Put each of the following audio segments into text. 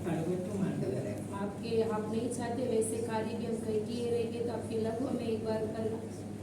கழுவட்டும் ஆண்டவரே. आपके आप नहीं चाहते वैसे कार्य भी हम कहीं किए रहेंगे तो आपके लहू में एक बार कर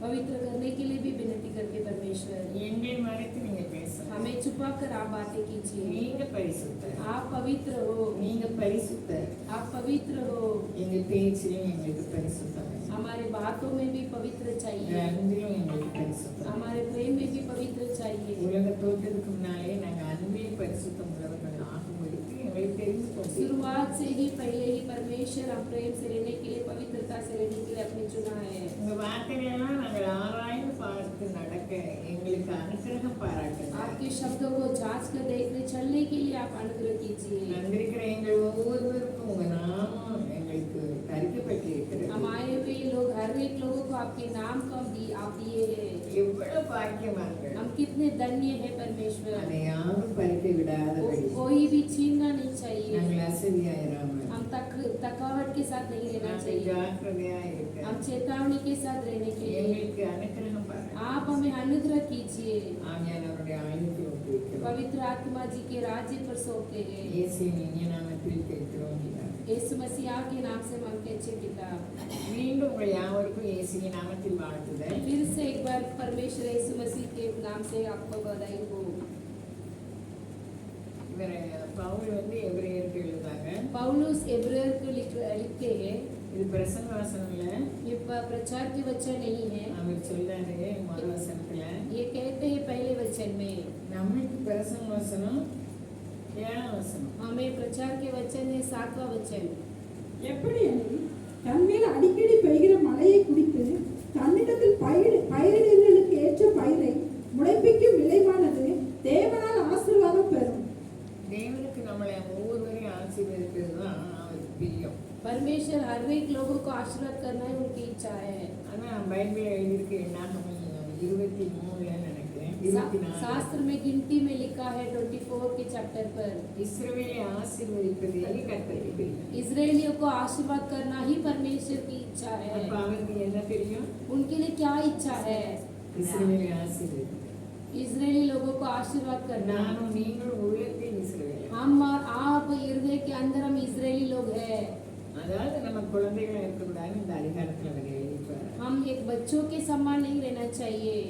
पवित्र करने के लिए भी विनती करके परमेश्वर எங்கள் மறைத்து நீங்க பேசுங்க. हमें छुपा कर आप बातें कीजिए। நீங்க பரிசுத்தர். आप पवित्र हो, நீங்க பரிசுத்தர். आप पवित्र हो। எங்க பேச்சிலும் எங்களுக்கு பரிசுத்தம் வேணும். हमारे बातों में भी पवित्र எங்க चाहिए, அன்பிலும் எங்களுக்கு பரிசுத்தம் வேணும். हमारे प्रेम में भी पवित्र चाहिए। உலக தோற்றத்துக்கு முன்னாலே நாங்க அன்பில் பரிசுத்தம் உள்ளவர்கள் ஆகும்படிக்கு எங்களை தெரிந்து கொண்டீர். शुरुआत से ही पहले ही परमेश्वर हम प्रेम से रहने के लिए, पवित्रता से रहने के लिए अपने चुना है। உங்க வார்த்தைகளெல்லாம் நாங்கள் ஆராய்ந்து பார்த்து நடக்க எங்களுக்கு அனுகிரகம் பாராட்டுங்க. आपके शब्दों को जांच कर देखने चलने के लिए आप अनुग्रह कीजिए। வந்திருக்கிற எங்கள் ஒவ்வொருவருக்கும் உங்க நாமம் எங்களுக்கு தரிக்கப்பட்டிருக்கிறது. हम आए हुए लोग, हर एक लोगों को आपके नाम को आप दिए हैं। எவ்வளவு பாக்கியவான்கள். हम कितने धन्य हैं परमेश्वर। அதை யாரும் பறிக்க விடாதபடி कोई भी छीनना नहीं चाहिए। நாங்கள் அசதியாயிராமல் हम थकावट के साथ नहीं रहना நாங்கள் चाहिए। ஜாக்கிரதையா இருக்க हम चेतावनी के साथ रहने के लिए எங்களுக்கு அனுகிரகம் பாராட்டு. आप हमें अनुग्रह कीजिए। ஆவியானவருடைய ஆயுதத்தில் ஒப்புவிக்கிறோம். पवित्र आत्मा जी के राज्य पर सौंपते हैं। இயேசுவின் இனிய நாமத்தில் கேட்கிறோம். यीशु मसीह के नाम से मांगते अच्छे पिता। மீண்டும் உங்கள் யாவருக்கும் இயேசுவின் நாமத்தில் வாழ்த்துதல். फिर से एक बार परमेश्वर यीशु मसीह के नाम से आपको बधाई हो। இவர் பவுல் வந்து எபிரேயருக்கு எழுதுறாங்க. पौलुस इब्रानियों को लिखते हैं। இது பிரசங்க வசனம் இல்ல, ये प्रचार के वचन नहीं है। அவர் சொல்றாரு மறு வசனத்துல ये कहते हैं पहले वचन में। நமக்கு பிரசங்க வசனம் 7ஆம் வசனம். हमें प्रचार के वचन है 7वां वचन। எப்படி எனில் தன்மேல் அடிக்கடி பெய்கிற மழையை குடித்து தன்னிடத்தில் பயிரிடுதலுக்கு ஏற்ற பயிரை முளைப்பிக்கும் விளைவானது தேவனால் ஆசீர்வாதம் பெறும். தேவனுக்கு நம்மளை ஒவ்வொருவரையும் ஆசீர்வதிப்பது தான் அவருக்கு பிரியம். परमेश्वर हर एक लोगों को आशीर्वाद करना ही उनकी इच्छा है। ஆனா பைபிள் எழுதியிருக்கு என்னாகமம் 23ல நினைக்கிறேன் 24 शास्त्र में गिनती में लिखा है 24 के चैप्टर पर, இஸ்ரவேலை ஆசீர்வதிப்பதே கர்த்தருக்கு பிரியம். इजरायलियों को आशीर्वाद करना ही परमेश्वर की इच्छा है। அப்ப அவருக்கு என்ன தெரியும்? उनके लिए क्या इच्छा है? இஸ்ரவேலை ஆசீர்வதிப்பது. इजरायली लोगों को आशीर्वाद करना। நானும் நீங்கள் உள்ளத்தில் இஸ்ரவேல். हम और आप हृदय के अंदर हम इजरायली लोग हैं। அதாவது நம்ம குழந்தைகளா இருக்கக்கூடாது. இந்த அதிகாரத்தில் அவர் எழுதிப்பார். हम एक बच्चों के समान नहीं रहना चाहिए।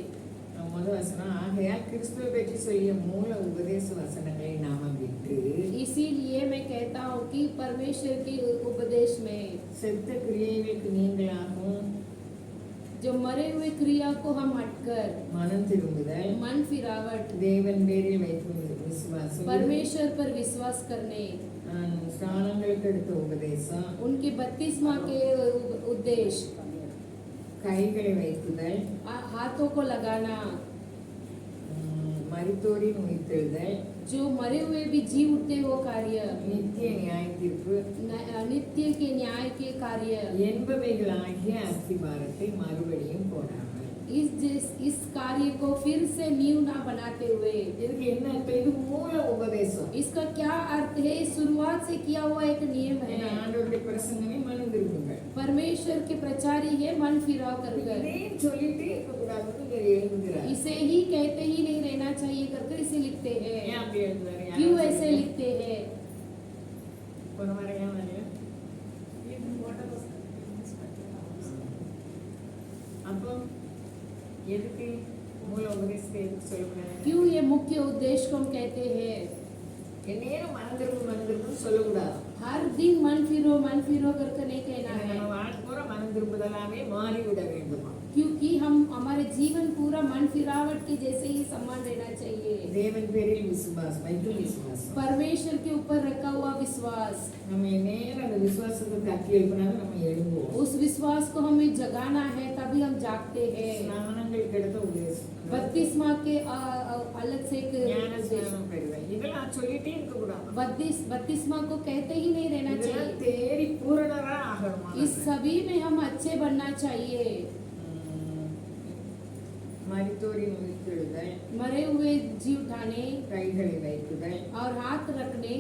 முதல் வசனம், ஆகையால் கிறிஸ்துவை பற்றி சொல்லிய மூல உபதேச வசனங்களை நாம விட்டு इसीलिए मैं कहता हूँ कि परमेश्वर के उपदेश में செத்த கிரியைகளுக்கு நீங்களாகவும் जो मरे हुए क्रिया को हम हटकर மனம் திரும்புதல், मन फिरावट, தேவன் பேரில் வைக்கும் விசுவாசம், परमेश्वर पर विश्वास करने, ஸ்நானங்களுக்கு எடுத்த உபதேசம், उनके बपतिस्मा के उद्देश्य, கைகளை வைக்குதல், हाथों को लगाना, மரித்தோரின் உயிர்த்தெழுதல், जो मरे हुए भी जी उठते वो कार्य, நித்திய நியாய தீர்ப்பு नित्य के न्याय के कार्य, என்பவைகளாகிய அஸ்திபாரத்தை மறுபடியும் போடாமல் इस कार्य को फिर से नींव ना बनाते हुए। இதுக்கு என்ன அர்த்தம்? இது மூல உபதேசம். इसका क्या अर्थ है? शुरुआत से किया हुआ एक नियम है। ஆண்டவருடைய பிரசங்கமே மனம் திரும்புங்கள். परमेश्वर के प्रचारी है मन फिराव कर कर। இதையும் சொல்லிட்டு இருக்கக்கூடாதுன்னு இவர் எழுதுகிறார். इसे ही कहते ही नहीं रहना चाहिए करके इसे लिखते हैं। ஏன் அப்படி எழுதுறாரு? क्यों ऐसे लिखते हैं? போன வாரம் ஏன் வரல? அப்போ எதுக்கு மூல உபதேசத்தை எதுக்கு சொல்லக்கூடாது? क्यों ये मुख्य उद्देश्य को हम कहते हैं? நேரம் மனம் சொல்லக்கூடாது. हर दिन मन फिरो करके नहीं कहना है, நம்ம வாழ்க்கை பூரா மனம் திரும்புதலாமே மாறிவிட வேண்டுமா? क्योंकि हम हमारे जीवन पूरा मन फिरावट के जैसे ही समान रहना चाहिए। தேவன் பேரில் விசுவாசம், வைக்கும் விசுவாசம். परमेश्वर के ऊपर रखा हुआ विश्वास, நம்ம நேரம் அந்த விசுவாசத்தை தட்டி எழுப்பினாலும் நம்ம எழும்புவோம். उस विश्वास को हमें जगाना है तभी हम जागते हैं। ஸ்நானங்களுக்கு எடுத்த உபதேசம், बपतिस्मा के अलग से एक ஞான ஸ்நானம் பெறுதல், இதெல்லாம் சொல்லிட்டே இருக்கக்கூடாது. बपतिस्मा को कहते ही नहीं रहना இதெல்லாம் चाहिए। தேறி பூரணரா ஆகணுமா? इस सभी में हम अच्छे बनना चाहिए। மரித்தோரின் உயிர்த்தெழுதல், मरे हुए जी उठाने கைகளை வைக்குதல், और हाथ रखने,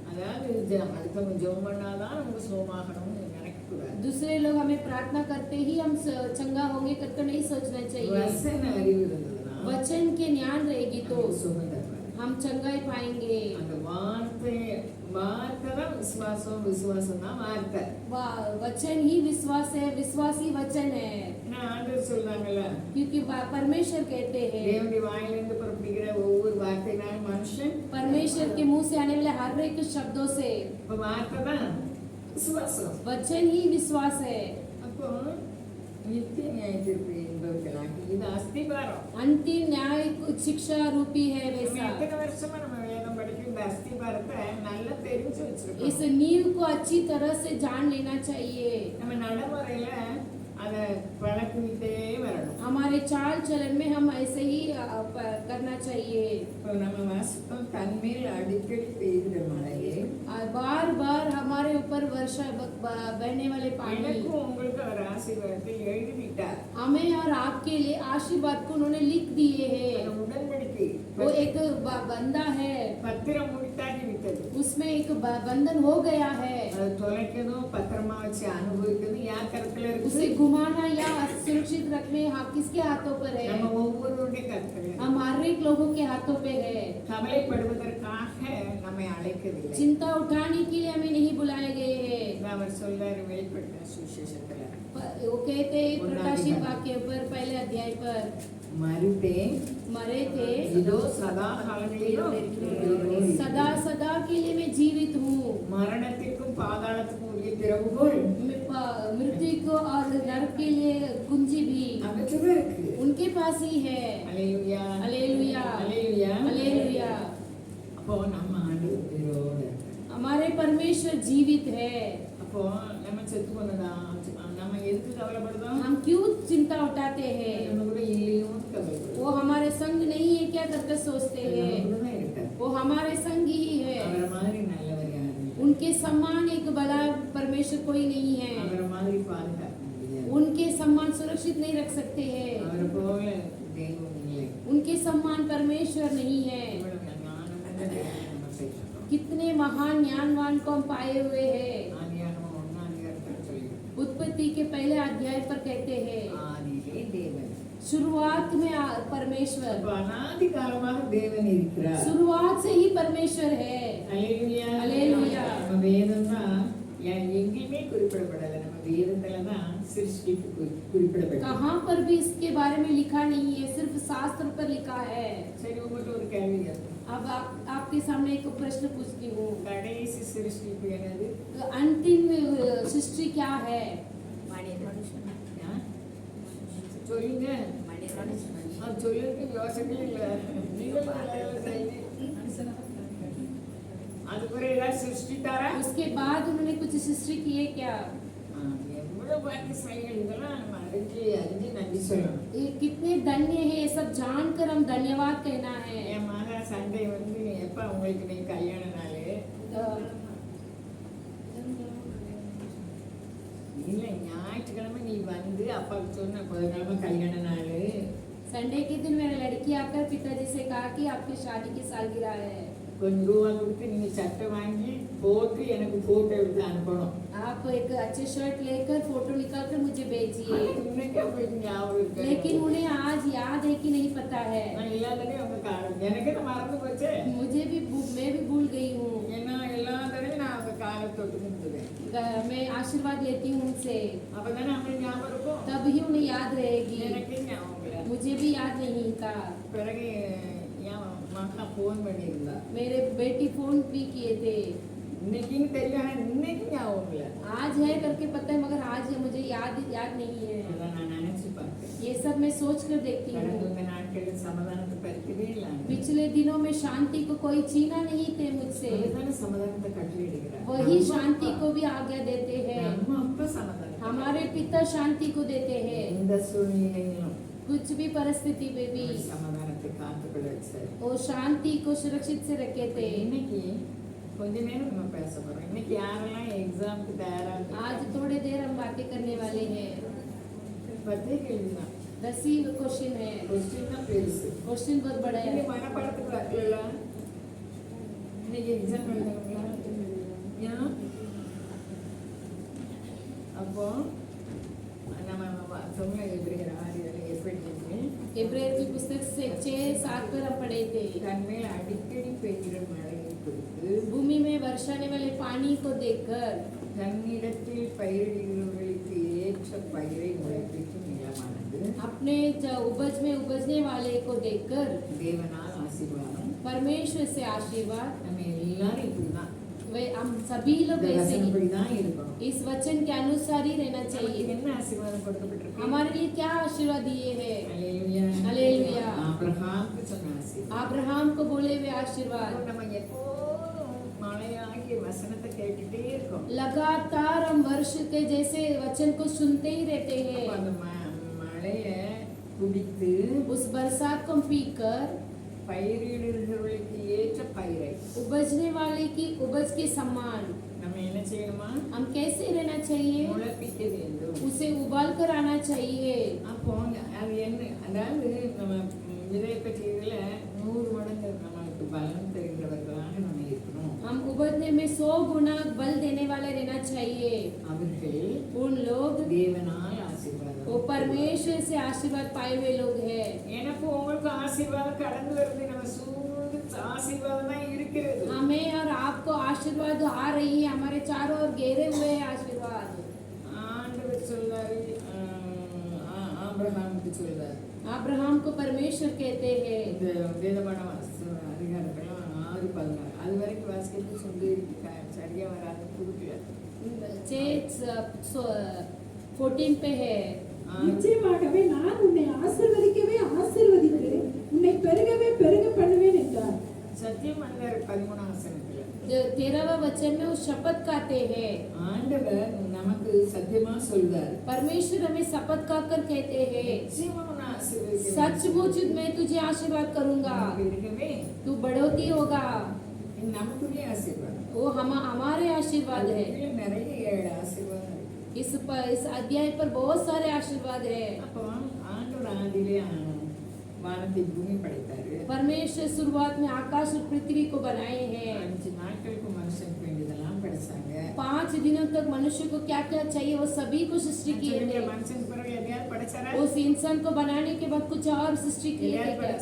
அதாவது அடுத்தவங்க ஜெபம் பண்ணாதான் நம்ம சுகமாகணும்னு நினைக்கக்கூடாது. दूसरे लोग हमें प्रार्थना करते ही हम चंगा होंगे करके नहीं सोचना चाहिए। வசன அறிவு இருந்ததுன்னா वचन के ज्ञान रहेगी तो சுகம் தருவார். हम चंगाई पाएंगे। அந்த வார்த்தை தான் விசுவாசம், விசுவாசம் தான் வார்த்தை. वचन ही विश्वास है, विश्वास ही वचन है। ஏன்னா ஆண்டவர் சொல்றாங்கல்ல, क्योंकि परमेश्वर कहते हैं தேவனுடைய வாயிலிருந்து புறப்படுகிற ஒவ்வொரு வார்த்தையினாலும் மனுஷன், परमेश्वर के मुंह से आने वाले हर एक शब्दों से இப்ப வார்த்தை தான் விசுவாசம். वचन ही विश्वास है। அப்போ நித்திய நியாயத்திற்கு என்பவர்களாகி இது அஸ்திபாரம். अंतिम न्याय शिक्षा रूपी है நம்ம वैसा। எத்தனை வருஷமா நம்ம வேதம் படிக்கும் இந்த அஸ்திபாரத்தை நல்லா தெரிஞ்சு வச்சிருக்கோம். इस नींव को अच्छी तरह से जान लेना चाहिए। நம்ம நடைமுறையில அதை பழக்கிட்டே வரணும். हमारे चाल चलन में हम ऐसे ही करना चाहिए। இப்போ நம்ம வாசிப்போம், தன்மேல் அடிக்கடி பெய்கிற மழையே बार बार हमारे ऊपर वर्षा बहने वाले पानी, எனக்கும் உங்களுக்கு அவர் ஆசீர்வாதத்தை எழுதிவிட்டார். हमें और आपके लिए आशीर्वाद को उन्होंने लिख दिए हैं। அந்த உடன்படிக்கை वो एक बंदा है, பத்திரம் முடித்தாகி விட்டது. उसमें एक बंधन हो गया है। அதை தொலைக்கணும், பத்திரமா வச்சு அனுபவிக்கணும் யார் கருத்துல उसे இருக்கு? घुमाना या सुरक्षित रखने किसके हाथों पर है? நம்ம ஒவ்வொருவருடைய கருத்துல இருக்கு. हम हर एक लोगों के हाथों पे है। கவலைப்படுவதற்காக நம்மை அழைக்கவில்லை. चिंता उठाने के लिए हमें नहीं बुलाए गए हैं। அவர் சொல்றாரு வெளிப்பட்ட சுவிசேஷத்துல, वो कहते हैं प्रकाशित वाक्य पर पहले अध्याय पर, மறுத்தேன், मरे थे இதோ சதா காலங்களிலும் सदा सदा के लिए मैं जीवित हूँ। மரணத்திற்கும் பாதாளத்துக்கும் உரிய திறவுகோல் मृत्यु को और नरक के लिए कुंजी भी அவற்றுதான் இருக்கு. उनके पास ही है। அல்லேலூயா, हालेलुया, அல்லேலூயா. हालेलुया। அப்போ நம்ம ஆண்டவர் உயிரோடு இருக்கார். हमारे परमेश्वर जीवित है। அப்போ நம்ம செத்து போனதா நம்ம எதுக்கு கவலைப்படுறோம்? हम क्यों चिंता उठाते हैं? நம்ம கூட இல்லையோன்னு கவலைப்படுறோம். वो हमारे संग नहीं है क्या करके सोचते நம்ம हैं? கூட தான் இருக்கார். वो हमारे संग ही है। அவரை மாதிரி நல்லவர் யாரும் இல்லை. उनके सम्मान एक बड़ा परमेश्वर कोई नहीं है। அவரை மாதிரி பாதுகாக்க முடியாது. उनके सम्मान सुरक्षित नहीं रख सकते हैं। அவரை போல தெய்வம் இல்லை. उनके सम्मान परमेश्वर नहीं है। இவ்வளவு ஞானமுள்ள தேவனை நம்ம சேர்க்கிறோம். कितने महान ज्ञानवान को हम पाए हुए हैं। ஆதியாகமம் 1 அதிகாரத்தில் சொல்லியிருக்கோம். उत्पत्ति के पहले अध्याय पर कहते हैं ஆதியிலே தேவன். शुरुआत में परमेश्वर, அப்ப அநாதி காலமாக தேவன் இருக்கிறார். शुरुआत से ही परमेश्वर है। அல்லேலூயா, அல்லேலூயா. நம்ம வேதம் தான் எங்கேயுமே குறிப்பிடப்படலை. நம்ம வேதத்துல தான் சிருஷ்டிப்பு குறிப்பிடப்பட்டது. कहाँ पर भी इसके बारे में लिखा नहीं है, सिर्फ शास्त्र पर लिखा है। சரி, உங்கள்கிட்ட ஒரு கேள்வி கேட்போம். अब आपके सामने एक प्रश्न पूछती हूँ, கடைசி சிருஷ்டிப்பு என்னது? अंतिम सृष्टि क्या है? ஆ? சொல்லுங்க. சொல்லுங்க, யோசனை இல்லை. அது பிறகு ஏதாவது சிருஷ்டித்தாரா? उसके बाद उन्होंने कुछ सृष्टि किए क्या? எவ்வளவு பாக்கி செயல், இதெல்லாம் நம்ம அறிஞ்சு நன்றி சொல்லணும். ये कितने धन्य है, ये सब जानकर हम धन्यवाद कहना है। என் மகா சண்டை வந்து எப்ப உங்களுக்கு நீ கல்யாண நாள் இல்ல, ஞாயிற்றுக்கிழமை நீ வந்து அப்பாவுக்கு சொன்ன புதன்கிழமை கல்யாண நாள். संडे के दिन मेरी लड़की आकर पिताजी से कहा कि आपकी शादी की सालगिरह है। கொஞ்சம் ரூபா கொடுத்து நீங்க சட்டை வாங்கி போட்டு எனக்கு போட்டோ எடுத்து அனுப்பணும். आप एक अच्छे शर्ट लेकर फोटो निकाल कर मुझे भेजिए। இன்னைக்கு உங்களுக்கு ஞாபகம் இருக்கு? लेकिन उन्हें आज याद है कि नहीं पता है। நான் எல்லாத்தையும் அவங்க காலம் எனக்கு தான் மறந்து போச்சு. मुझे भी मैं भी भूल गई हूँ। ஏன்னா எல்லாத்தையும் நான் அவங்க காலை தொட்டு கும்பிடுவேன். मैं आशीर्वाद लेती हूँ उनसे, அப்பதானே அவங்களுக்கு ஞாபகம் இருக்கும். तब ही उन्हें याद रहेगी। எனக்கு ஞாபகம் இல்லை. मुझे भी याद नहीं था। பிறகு என் மகா போன் பண்ணியிருந்தா. मेरे बेटी फोन भी किए थे। இன்னைக்குன்னு தெரியும், ஆனா இன்னைக்கு ஞாபகம் இல்லை. आज है करके पता है, मगर आज है मुझे याद नहीं है। அதான் நான் நினைச்சு பார்த்தேன். ये सब मैं सोच कर देखती கடந்த हूँ। நாட்களில் சமாதானத்தை பறிக்கவே இல்லை. पिछले दिनों में शांति को कोई छीना नहीं थे मुझसे। அதுதானே சமாதானத்தை கட்டளையிடுகிறார். वही शांति को भी आज्ञा देते हैं। நம்ம அப்பா சமாதானம். हमारे पिता शांति को देते हैं। எந்த சூழ்நிலையிலும் कुछ भी परिस्थिति में भी சமாதானத்தை காத்துக்கொள்ள வச்சார். वो शांति को सुरक्षित से रखे थे। இன்னைக்கு கொஞ்ச நேரம் நம்ம பேச போறோம். இன்னைக்கு யாரெல்லாம் எக்ஸாமுக்கு தயாரா आज थोड़ी देर हम बातें करने वाले हैं। பத்தே கேள்விதான். 10 क्वेश्चन है। கொஸ்டின் தான் பெருசு. क्वेश्चन बहुत बड़ा है। இன்னைக்கு மனப்பாடத்துக்கு வரல. இன்னைக்கு எக்ஸாம் எழுதுறீங்களா? ஏன்? அப்போ நம்ம சொன்ன எபிரேயர் 6:7 எப்படி இருக்கு? इब्रानियों की पुस्तक से 6-7 पर हम पढ़े थे। தன்மேல் அடிக்கடி பெய்கிற மழையை குறித்து भूमि में वर्षाने वाले पानी को देखकर தன்னிடத்தில் பயிரிடுகிறவர்களுக்கு ஏற்ற பயிரை முளைப்பிக்கும் நிலமானது अपने उपज में उपजने वाले को देखकर தேவனால் ஆசீர்வாதம். परमेश्वर से आशीर्वाद। நம்ம எல்லாரும் இப்படிதான் वे हम सभी लोग இந்த ऐसे ही வசனப்படிதான் இருக்கணும். इस वचन के अनुसार ही रहना நமக்கு चाहिए। என்ன ஆசீர்வாதம் கொடுக்கப்பட்டிருக்கு? हमारे लिए क्या आशीर्वाद दिए हैं? அல்லேலூயா. அல்லேலூயா. ஆபிரகாமுக்கு சொன்ன ஆசீர்வாதம். अब्राहम को बोले हुए आशीर्वाद। நம்ம எப்போதும் மழையாகிய வசனத்தை கேட்டுட்டே இருக்கோம். लगातार हम वर्ष के जैसे वचन को सुनते ही रहते அப்ப हैं। அந்த மழைய குடித்து उस बरसात को हम पीकर பயிரிடுகிறவர்களுக்கு ஏற்ற பயிரை उपजने वाले की उपज के समान நம்ம என்ன செய்யணுமா? हम कैसे रहना चाहिए? முளைப்பிக்க வேண்டும். उसे उबाल कर आना चाहिए। அப்போ அது என்ன, அதாவது நம்ம விதைப்ப செய்தியில 100 மடங்கு நமக்கு பலன் தெரிகிறவர்களாக நம்ம இருக்கணும். हम उबलने में 100 गुना बल देने वाले रहना चाहिए। அவர்கள் उन लोग தேவனால் ஆசீர்வாதம். वो परमेश्वर से आशीर्वाद पाए हुए लोग हैं। எனக்கு உங்களுக்கு ஆசீர்வாதம் கடந்து வருது. நம்ம சூழ்ந்து ஆசீர்வாதம் தான் இருக்கிறது. हमें और आपको आशीर्वाद आ रही है, हमारे चारों ओर घेरे हुए हैं आशीर्वाद। ஆண்டவர் சொல்றாரு, ஆபிரகாமுக்கு சொல்றாரு. अब्राहम को परमेश्वर कहते हैं। இந்த வேதமான அதிகாரங்கள்லாம் 6:16 அது வரைக்கும் வாசிக்கிறது சொல்லி சரியா வராது கொடுக்கல. 14 पे है। நிச்சயமாகவே நான் உன்னை ஆசீர்வதிக்கவே ஆசீர்வதித்து உன்னை பெருகவே பெருக பண்ணுவேன் என்றார். சத்தியம் வந்தார் 13ஆம் வசனத்துல. 13वां वचन में वो शपथ खाते हैं। ஆண்டவர் நமக்கு சத்தியமா சொல்றார், परमेश्वर हमें शपथ खाकर कहते हैं, நிச்சயமா உன்னை ஆசீர்வதிக்கிறேன். सचमुच मैं तुझे आशीर्वाद करूंगा, இருக்கவே तू बढ़ोती होगा। இது நமக்குரிய ஆசீர்வாதம். वो हमारे आशीर्वाद है। அதுக்குள்ள நிறைய 7 ஆசீர்வாதம் இருக்கு. इस अध्याय पर बहुत सारे आशीर्वाद है। அப்போ ஆண்டவர் ஆதியிலே வானத்தை பூமி படைத்தாரு. परमेश्वर शुरुआत में आकाश और पृथ्वी को बनाए हैं। 5 நாட்களுக்கு மனுஷனுக்கு வேண்டியதெல்லாம் படைச்சாங்க. 5 दिनों तक मनुष्य को क्या क्या चाहिए वो सभी को सृष्टि किए थे। மனுஷன் பிறகு எதையாவது படைச்சாரா? उस इंसान को बनाने के बाद कुछ और सृष्टि किए थे क्या?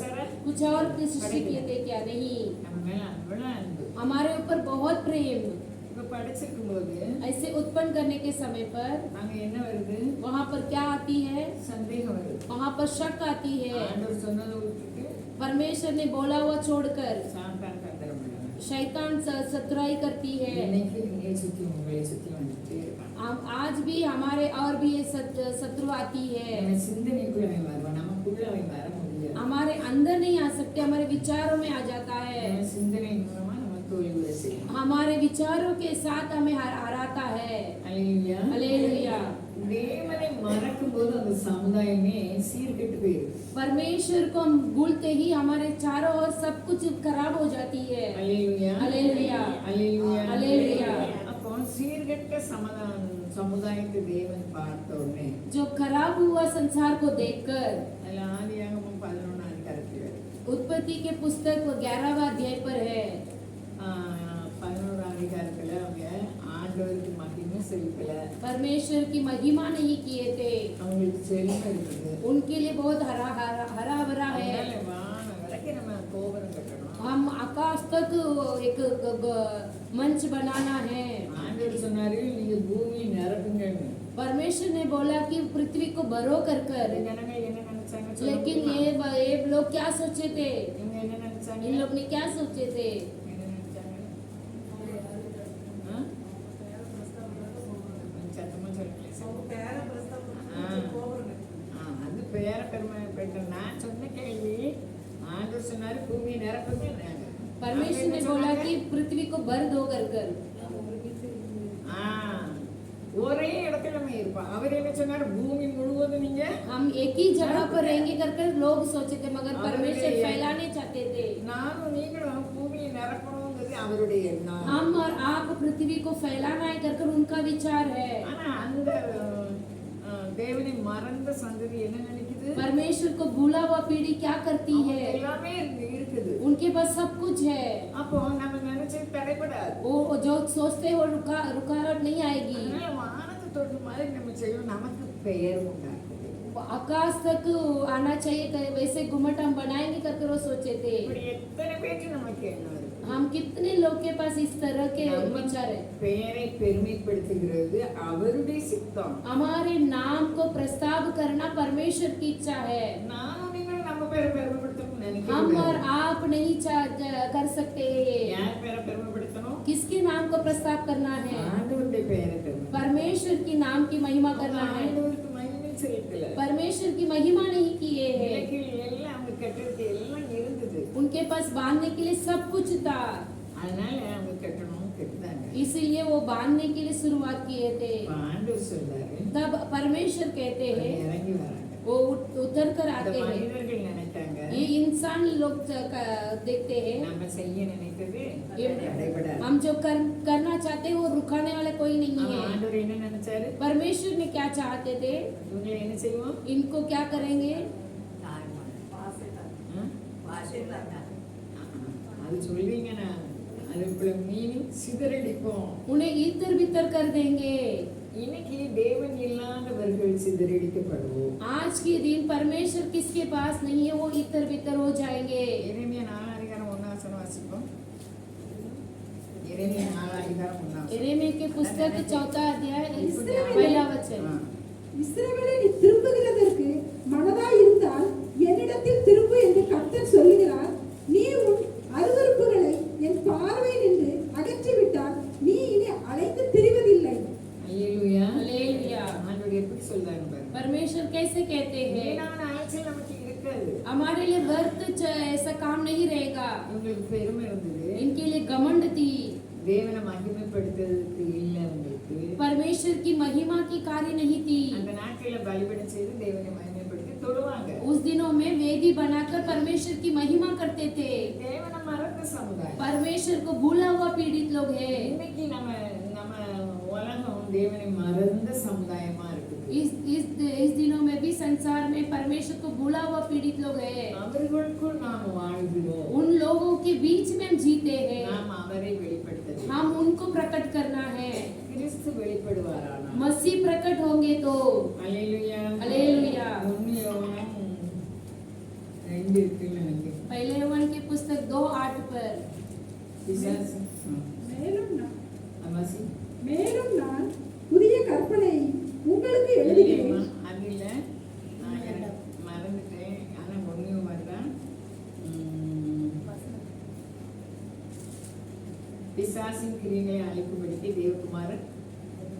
कुछ और की सृष्टि किए थे क्या? नहीं, நம்ம மேல அவ்வளவு அன்பு. हमारे ऊपर बहुत प्रेम। இப்ப படைச்சிருக்கும் போது ऐसे उत्पन्न करने के समय पर அங்க என்ன வருது? वहाँ पर क्या आती है? சந்தேகம் வருது. वहाँ पर शक आती है। ஆண்டவர் சொன்னதை விட்டுட்டு परमेश्वर ने बोला हुआ छोड़कर சாத்தான் தந்திரம் பண்ணுவான். शैतान सतराई करती है। இன்னைக்கு நீங்க சுத்தி உங்களை சுத்தி வந்துட்டே இருக்கான். आज भी हमारे और भी ये शत्रु आती है। நம்ம சிந்தனைக்குள்ள அவன் வருவான், நமக்குள்ள அவன் வர முடியாது. हमारे अंदर नहीं आ सकते, हमारे विचारों में आ जाता है। நம்ம சிந்தனை மூலமா நம்ம தோல்வியை செய்யணும். हमारे विचारों के साथ हमें हराता है। அல்லேலூயா. हालेलुया। தேவனை மறக்கும் போது அந்த சமுதாயமே சீர்கெட்டு போயிருக்கு. परमेश्वर को हम भूलते ही हमारे चारों ओर सब कुछ खराब हो जाती है। அல்லேலூயா. हालेलुया। அல்லேலூயா. அல்லேலூயா. அப்போ சீர்கெட்ட சமுதாயத்தை தேவன் பார்த்த உடனே जो खराब हुआ संसार को देखकर அதுல ஆதியாகமம் 11 அதிகாரத்தில் வருது. उत्पत्ति के पुस्तक 11वां अध्याय पर है। 11 அதிகாரத்துல அவங்க ஆண்டவருக்கு மகிமை செலுத்தல. परमेश्वर की महिमा नहीं किए थे। அவங்களுக்கு செல்வம் இருக்குது. उनके लिए बहुत हरा भरा है। அதனால வானம் வரைக்கும் நம்ம கோபுரம் கட்டணும். हम आकाश तक एक मंच बनाना है। ஆண்டவர் சொன்னாரு, நீங்க பூமி நிரப்புங்கன்னு. परमेश्वर ने बोला कि पृथ्वी को भरो कर कर। ஜனங்கள் என்ன நினைச்சாங்க? लेकिन ये लोग क्या सोचे थे? இவங்க என்ன நினைச்சாங்க? इन लोग ने क्या सोचे थे? என்ன நினைச்சாங்க? சத்தமா சொல்லுங்க. அது பேர பெருமை பெற்ற நான் சொன்ன கேள்வி. ஆண்டவர் சொன்னாரு பூமி நிரப்புங்க. परमेश्वर ने बोला कि पृथ्वी को भर दो कर कर। ஒரே இடத்துல நம்ம இருப்போம். அவர் என்ன சொன்னாரு? பூமி முழுவதும் நீங்க हम एक ही जगह पर रहेंगे कर कर लोग सोचे थे, मगर परमेश्वर फैलाने चाहते थे। நானும் நீங்களும் பூமியை நிரப்பணுங்கிறது அவருடைய எண்ணம். हम और आप पृथ्वी को फैलाना है कर कर उनका विचार है। ஆனா அந்த தேவனை மறந்த சந்ததி என்ன நினைக்குது? परमेश्वर को भूला हुआ पीढ़ी क्या करती है? எல்லாமே இருக்குது. उनके पास सब कुछ है। அப்போ நம்ம நினைச்சது தடைபடாது. वो जो सोचते हो रुकावट नहीं आएगी। அதனால வானத்தை தொடுற மாதிரி நம்ம செய்யணும், நமக்கு பெயர் உண்டாக்குது. आकाश तक आना चाहिए वैसे घुमट हम बनाएंगे करके वो सोचे थे। இப்படி எத்தனை பேருக்கு நமக்கு எண்ணம் இருக்கு. हम कितने लोग के पास इस तरह के நம்ம विचार है। பெயரை பெருமைப்படுத்துகிறது அவருடைய சித்தம். हमारे नाम को प्रस्ताव करना परमेश्वर की इच्छा है। நானும் நீங்களும் நம்ம பேரை பெருமைப்படுத்தணும்னு हम और நினைக்கிறோம். आप नहीं कर सकते। யார் பேரை பெருமைப்படுத்தணும்? किसके नाम को प्रस्ताव करना है? ஆண்டவருடைய பெயரை பெருமை. परमेश्वर की नाम की महिमा करना है। ஆண்டவருக்கு மகிமை செலுத்தல. परमेश्वर की महिमा नहीं किए हैं। இலக்கில் எல்லாம் அவங்க கட்டுறது எல்லாம் இருந்தது. उनके पास बांधने के लिए सब कुछ था, அதனால அவங்க கட்டணும் கட்டுதாங்க. इसलिए वो बांधने के लिए शुरुआत किए थे। ஆண்டவர் சொல்றாரு, तब परमेश्वर कहते அவங்க हैं, இறங்கி வராங்க. वो उतर कर அந்த आते हैं। மனிதர்கள் நினைத்தாங்க, ये इंसान लोग देखते हैं, நம்ம செய்ய நினைத்தது ये தடைபடாது. हम जो करना चाहते हैं वो रुकाने वाला कोई नहीं ஆனா है। ஆண்டவர் என்ன நினைச்சாரு? परमेश्वर ने क्या चाहते थे? இவங்களை என்ன செய்வோம்? इनको क्या करेंगे? அது சொல்வீங்க, நான் அதுக்குள்ள மீனிங் சிதறடிப்போம். उन्हें इतर बितर कर देंगे। இன்னைக்கு தேவன் இல்லாதவர்கள் சிதறடிக்கப்படுவோம். आज के दिन परमेश्वर किसके पास नहीं है वो इतर बितर हो जाएंगे। எரேமியா 4:1 வாசிப்போம். எரேமியா 4:1. यिर्मयाह के पुस्तक 4 अध्याय இஸ்ரவேலே- पहला वचन। இஸ்ரவேலே, நீ திரும்புகிறதற்கு மனதாய் இருந்தால் என்னிடத்தில் திரும்பு என்று கர்த்தர் சொல்லுகிறார். நீ உன் அருவருப்புகளை என் பார்வை நின்று அகற்றிவிட்டால் நீ இனி அலைந்து திரிவதில்லை. அல்லேலூயா. हालेलुया। ஆண்டவர் எப்படி சொல்றாங்க பாருங்க. परमेश्वर कैसे कहते हैं? வீணான அலைச்சல் நமக்கு இருக்காது. हमारे लिए व्यर्थ ऐसा काम नहीं रहेगा। உங்களுக்கு பெருமை இருந்தது, इनके लिए घमंड थी, தேவனை மகிமைப்படுத்துறதுக்கு இல்ல உங்களுக்கு. परमेश्वर की महिमा की कार्य नहीं थी। அந்த நாட்களில் பலிபீடம் செய்து தேவனை மகிமைப்படுத்தி தொழுவாங்க. उस दिनों में वेदी बनाकर परमेश्वर की महिमा करते थे। தேவனை மறந்த சமுதாயம். परमेश्वर को भूला हुआ पीड़ित लोग है। இன்னைக்கு நம்ம உலகம் தேவனை மறந்த சமுதாயமா இருக்குது. इस दिनों में भी संसार में परमेश्वर को भूला हुआ पीड़ित लोग है। அவர்களுக்குள் நாம் வாழ்கிறோம். उन लोगों के बीच में हम जीते हैं। நாம் அவரை வெளிப்படுத்த வேண்டும். हम उनको प्रकट करना है। கிறிஸ்து வெளிப்படுவாரானால் मसीह प्रकट होंगे तो। அல்லேலூயா. அல்லேலூயா. 1 யோவான் 2 இருக்குன்னு நினைக்கிறேன். पहले वन की पुस्तक 2:8 पर। பிசாசு. அமாசி. மேலும் நான் புதிய கற்பனை உங்களுக்கு எழுதுகிறேன். அதில் நான் எனக்கு மறந்துட்டேன். ஆனால் 1 யோவான் தான். பிசாசின் கிரியைகளை அழிக்கும்படிக்கு தேவகுமாரன்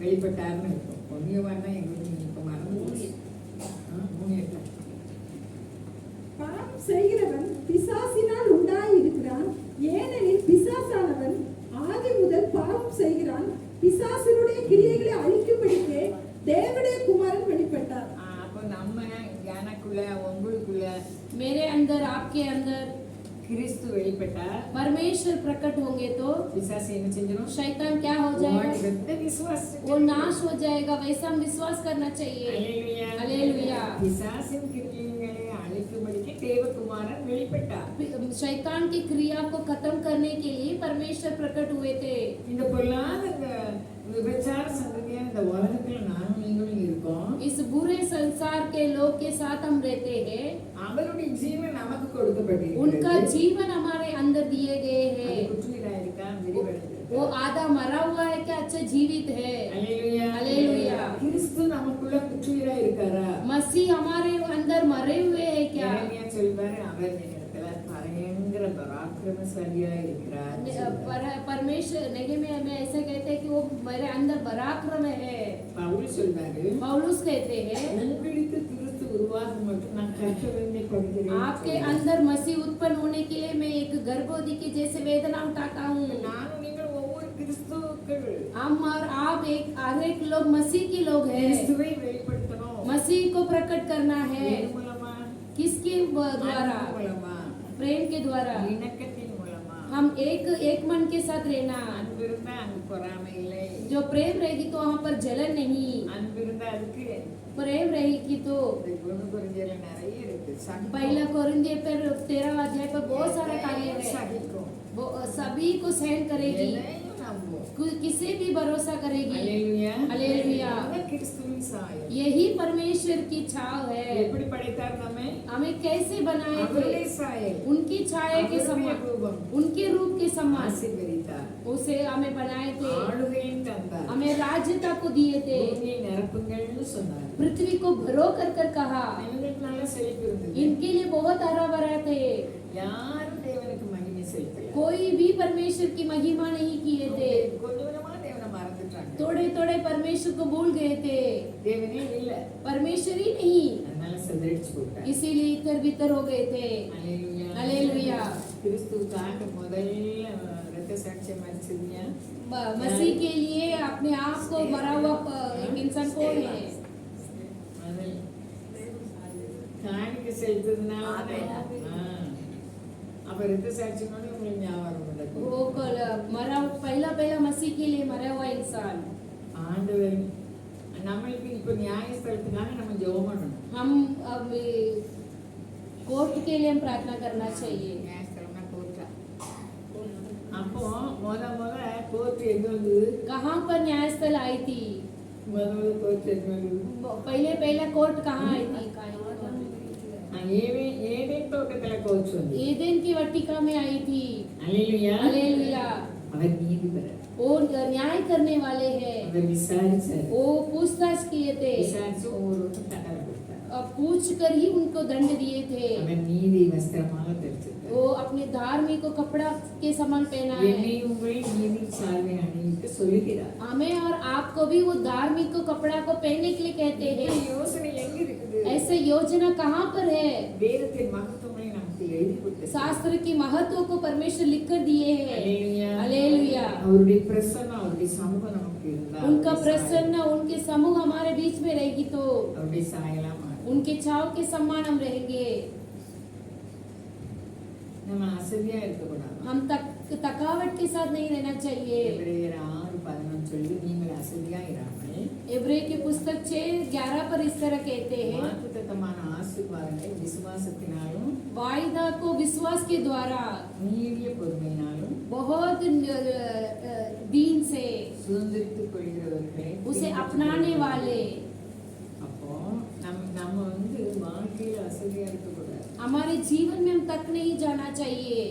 வெளிப்பட்டார்னு இருக்கும். 1 யோவான் தான் எங்களுக்கு இப்போ மறந்து போச்சு. 3:8. பாவம் செய்கிறவன் பிசாசினால் உண்டாயிருக்கிறான். ஏனெனில் பிசாசானவன் ஆதி முதல் பாவம் செய்கிறான். பிசாசினுடைய கிரியைகளை அழிக்கும்படிக்கு தேவனுடைய குமாரன் வெளிப்பட்டார். அப்போ நம்ம எனக்குள்ள உங்களுக்குள்ள मेरे अंदर आपके अंदर கிறிஸ்து வெளிப்பட்டார். परमेश्वर प्रकट होंगे तो பிசாசு என்ன செஞ்சிடும்? शैतान क्या हो जाएगा? விசுவாசம். वो नाश हो जाएगा। वैसा हम विश्वास करना चाहिए। हालेलुया। பிசாசின் கிரியைகளை அழிக்கும்படிக்கு தேவகுமாரன் வெளிப்பட்டார். शैतान की क्रिया को खत्म करने के लिए परमेश्वर प्रकट हुए थे। இந்த பொல்லாத விபச்சார சந்ததியான இந்த உலகத்துல நானும் நீங்களும் இருக்கோம். इस बुरे संसार के लोग के साथ हम रहते हैं। அவருடைய ஜீவன் நமக்கு கொடுக்கப்பட்டிருக்கிறது. उनका जीवन हमारे अंदर दिए गए அது हैं। குற்றுயிரா இருக்கா? விரிவடைந்திருக்கா? वो आधा मरा हुआ है क्या अच्छा जीवित है? அல்லேலூயா. அல்லேலூயா. கிறிஸ்து நமக்குள்ள குற்றுயிரா இருக்காரா? मसीह हमारे अंदर मरे हुए हैं क्या? எரேமியா சொல்வாரு, அவர் என்னிடத்துல பயங்கர பராக்கிரமசாலியா இருக்கிறார். परमेश्वर नहीं में ऐसे कहते हैं कि वो मेरे अंदर पराक्रम है। பவுல் சொல்வாரு, पौलुस कहते हैं உங்களுக்கு கிறிஸ்து உருவாகும் மட்டும் நான் கற்க வேண்டிய படுகிறேன். आपके अंदर मसीह उत्पन्न होने के लिए मैं एक गर्भवती की जैसे वेदना उठाता हूँ। நானும் நீங்கள் ஒவ்வொரு கிறிஸ்துக்கள். हम और आप हर एक लोग मसीह के लोग हैं। கிறிஸ்துவை வெளிப்படுத்தணும். मसीह को प्रकट करना है। எது மூலமா? किसके द्वारा? அன்பு மூலமா, प्रेम के द्वारा। இணக்கத்தின் மூலமா. हम एक मन के साथ रहना। அன்பு இருந்தா அங்கு பொறாமை இல்லை. जो प्रेम रहेगी तो वहाँ पर जलन नहीं। அன்பு இருந்தா அதுக்கு प्रेम रहेगी तो இந்த குணகுறிஞ்சில நிறைய இருக்கு. சகிக்கும். पहला कोरिन्थियों पर 13 अध्याय पर बहुत सारा कार्य है। சகிக்கும். वो सभी को सहन करेगी। எதையும் நம்புவோம். किसे भी भरोसा करेगी। அல்லேலூயா. அல்லேலூயா. இதுதான் கிறிஸ்துவின் சாயல். यही परमेश्वर की छाव है। எப்படி படைத்தார் நம்மை? हमें कैसे बनाए அவருடைய थे, சாயல். उनकी छाया के அவருடைய समान, ரூபம். उनके रूप के समान ஆசீர்வதித்தார். उसे हमें बनाए थे, ஆளுகையும் தந்தார். हमें राज्यता को दिए थे, பூமியை நிரப்புங்கள்னு சொன்னார். पृथ्वी को भरो कर कर कहा। இவங்களுக்கு நல்ல செழிப்பு இருந்தது. इनके लिए बहुत हरा भरा थे, யாரும் தேவனுக்கு மகிமை செலுத்தல. कोई भी परमेश्वर की महिमा नहीं किए थे, கொஞ்சம் கொஞ்சமா தேவனை மறந்துட்டாங்க. थोड़े थोड़े परमेश्वर को भूल गए थे, தேவனே இல்ல. परमेश्वर ही नहीं, அதனால சிதறடிச்சு போட்டாங்க. इसीलिए इतर बितर हो गए थे। அல்லேலூயா. அல்லேலூயா. கிறிஸ்துவுக்காக முதல்ல இரத்த சாட்சியம் மரிச்சதுயா. मसीह के लिए अपने आप को मरा हुआ एक इंसान कौन है? முதல் காணிக்கை செலுத்ததுனால அப்ப இரத்த சாட்சியம் உங்களுக்கு ஞாபகம் வந்தது. वो मरा पहला पहला मसीह के लिए मरा हुआ इंसान। ஆண்டவர் நம்மளுக்கு இப்ப நியாயஸ்தலத்துக்காக நம்ம ஜெபம் பண்ணணும். हम अब कोर्ट के लिए हम प्रार्थना करना चाहिए। நியாயஸ்தலம்னா கோர்ட்டா? அப்போ முத கோர்ட் எங்க வந்தது? कहाँ पर न्यायस्थल आई थी? முத கோர்ட் எங்க வந்தது? पहला कोर्ट कहाँ आई थी? ஏதேன் தோட்டத்துல கோர்ட் வந்து एदेन की वाटिका में आई थी। அல்லேலூயா. हालेलुया। அவர் நீதிபரர். वो न्याय करने वाले हैं, அவர் விசாரிச்சார். वो पूछताछ किए थे, விசாரிச்சு ஒவ்வொருவருக்கும் தண்டனை கொடுத்தார். और पूछ कर ही उनको दंड दिए थे। அவர் நீதி வஸ்திரமாக தரிச்சிருக்கார். वो अपने धार्मिक को कपड़ा के समान पहना है। என்னை உங்களை நீதி சால்வை அணிவித்து சொல்லுகிறார். हमें और आपको भी वो धार्मिक को कपड़ा को पहनने के लिए कहते இந்த हैं। யோசனை எங்க இருக்குது? ऐसे योजना कहाँ पर है? வேதத்தின் மகத்துவங்களை நமக்கு எழுதி கொடுத்தார். शास्त्र की महत्व को परमेश्वर लिख कर दिए हैं। அல்லேலூயா. हालेलुया। அவருடைய பிரசன்னம் அவருடைய சமூகம் நமக்கு இருந்தா उनका प्रसन्न, उनके समूह हमारे बीच में रहेगी तो அவருடைய சாயலா மாறும். उनके छाव के समान हम रहेंगे। நம்ம அசதியா இருக்கக்கூடாது. हम थकावट के साथ नहीं रहना चाहिए। எபிரேயர் 6:11 சொல்லி நீங்கள் அசதியா இராமல் इब्रानी की पुस्तक 6:11 पर इस तरह कहते हैं, வாக்குத்தத்தமான ஆசீர்வாதங்களை விசுவாசத்தினாலும் वायदा को विश्वास के द्वारा நீடிய பொறுமையினாலும் बहुत दीन से சுதந்திரித்துக் கொள்கிறவர்களை उसे अपनाने वाले। அப்போ நம்ம வந்து வாழ்க்கையில அசதியா இருக்கக்கூடாது. हमारे जीवन में हम तक नहीं जाना चाहिए।